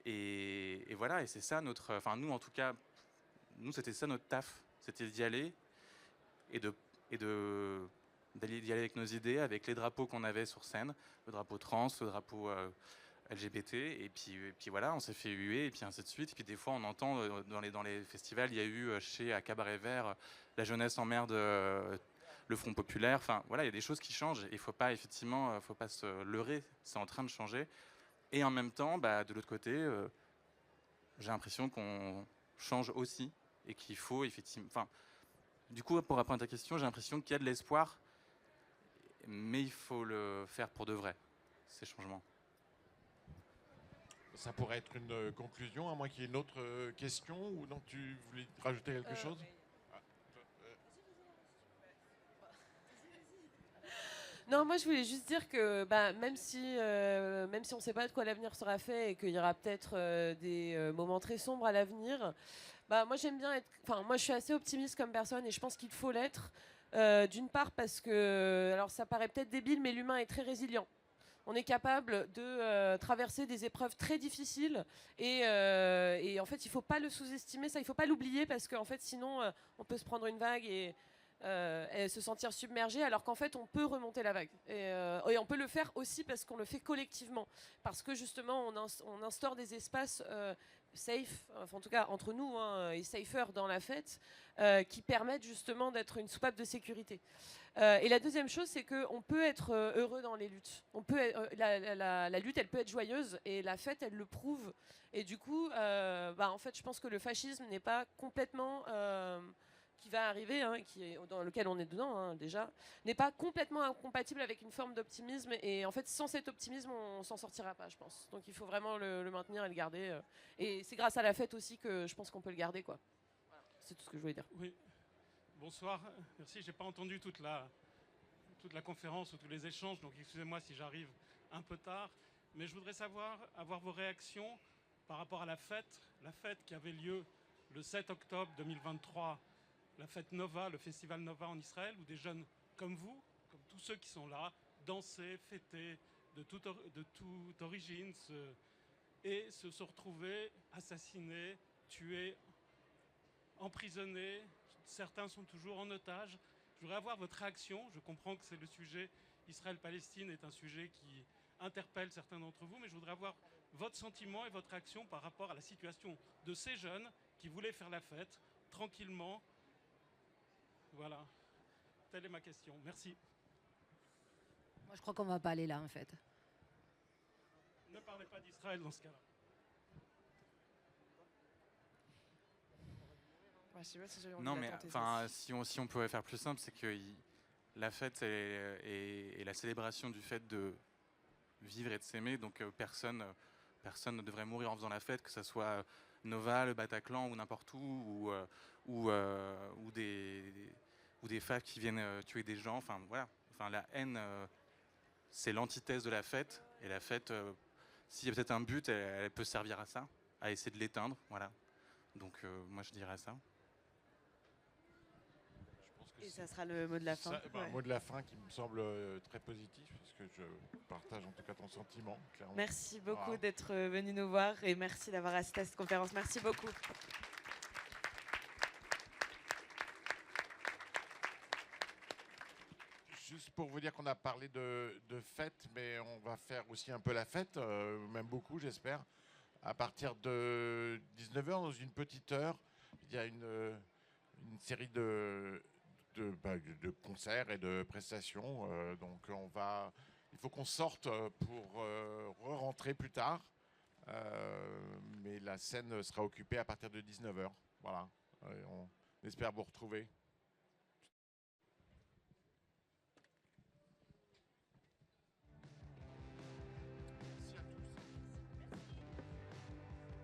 Et voilà, et c'est ça notre... Enfin, nous, en tout cas, c'était ça notre taf. C'était d'y aller et d'y aller avec nos idées, avec les drapeaux qu'on avait sur scène, le drapeau trans, le drapeau LGBT, et puis voilà, on s'est fait huer, et puis ainsi de suite. Et puis des fois, on entend dans les festivals, il y a eu à Cabaret Vert, la jeunesse emmerde le Front Populaire. Enfin, voilà, il y a des choses qui changent, et il faut pas se leurrer, c'est en train de changer. Et en même temps, de l'autre côté, j'ai l'impression qu'on change aussi, et qu'il faut effectivement... Enfin, du coup, pour répondre à ta question, j'ai l'impression qu'il y a de l'espoir, mais il faut le faire pour de vrai, ces changements. Ça pourrait être une conclusion, à moins qu'il y ait une autre question, ou non, tu voulais rajouter quelque chose? Non, moi je voulais juste dire que même si on ne sait pas de quoi l'avenir sera fait et qu'il y aura peut-être des moments très sombres à l'avenir, moi j'aime bien être... Enfin, moi je suis assez optimiste comme personne et je pense qu'il faut l'être. D'une part parce que, alors ça paraît peut-être débile, mais l'humain est très résilient. On est capable de traverser des épreuves très difficiles et en fait il ne faut pas le sous-estimer, ça il ne faut pas l'oublier parce qu'en fait sinon on peut se prendre une vague et et se sentir submergé, alors qu'en fait on peut remonter la vague. Et on peut le faire aussi parce qu'on le fait collectivement, parce que justement on instaure des espaces safe, enfin, en tout cas entre nous et safer dans la fête, qui permettent justement d'être une soupape de sécurité. Et la deuxième chose, c'est qu'on peut être heureux dans les luttes. La lutte, elle peut être joyeuse, et la fête, elle le prouve. Et du coup, en fait, je pense que le fascisme n'est pas complètement qui va arriver, dans lequel on est dedans déjà, n'est pas complètement incompatible avec une forme d'optimisme. Et en fait, sans cet optimisme, on s'en sortira pas, je pense. Donc il faut vraiment le maintenir et le garder. Et c'est grâce à la fête aussi que je pense qu'on peut le garder, quoi. Voilà. C'est tout ce que je voulais dire. Oui. Bonsoir. Merci. J'ai pas entendu toute la conférence ou tous les échanges, donc excusez-moi si j'arrive un peu tard. Mais je voudrais avoir vos réactions par rapport à la fête qui avait lieu le 7 octobre 2023. La fête Nova, le festival Nova en Israël, où des jeunes comme vous, comme tous ceux qui sont là, dansaient, fêtaient de toute origine, se sont retrouvés assassinés, tués, emprisonnés. Certains sont toujours en otage. Je voudrais avoir votre réaction. Je comprends que c'est le sujet Israël-Palestine est un sujet qui interpelle certains d'entre vous, mais je voudrais avoir votre sentiment et votre réaction par rapport à la situation de ces jeunes qui voulaient faire la fête tranquillement. Voilà, telle est ma question. Merci. Moi, je crois qu'on va pas aller là, en fait. Ne parlez pas d'Israël dans ce cas-là. Je sais pas si j'avais envie Non, de mais la tenter, enfin, si on pouvait faire plus simple, c'est que la fête et la célébration du fait de vivre et de s'aimer, donc personne ne devrait mourir en faisant la fête, que ce soit Nova, le Bataclan ou n'importe où, ou des faves qui viennent tuer des gens. Enfin voilà. Enfin, la haine, c'est l'antithèse de la fête, et la fête, s'il y a peut-être un but, elle peut servir à ça, à essayer de l'éteindre. Voilà. Donc moi je dirais ça. Et ça sera le mot de la fin. Un mot de la fin qui me semble très positif, parce que je partage en tout cas ton sentiment, clairement. Merci beaucoup d'être venu nous voir, et merci d'avoir assisté à cette conférence. Merci beaucoup. Juste pour vous dire qu'on a parlé de fête, mais on va faire aussi un peu la fête, même beaucoup j'espère. À partir de 19h, dans une petite heure, il y a une série de concerts et de prestations. Donc il faut qu'on sorte pour re-rentrer plus tard. Mais la scène sera occupée à partir de 19h. Voilà. On espère vous retrouver.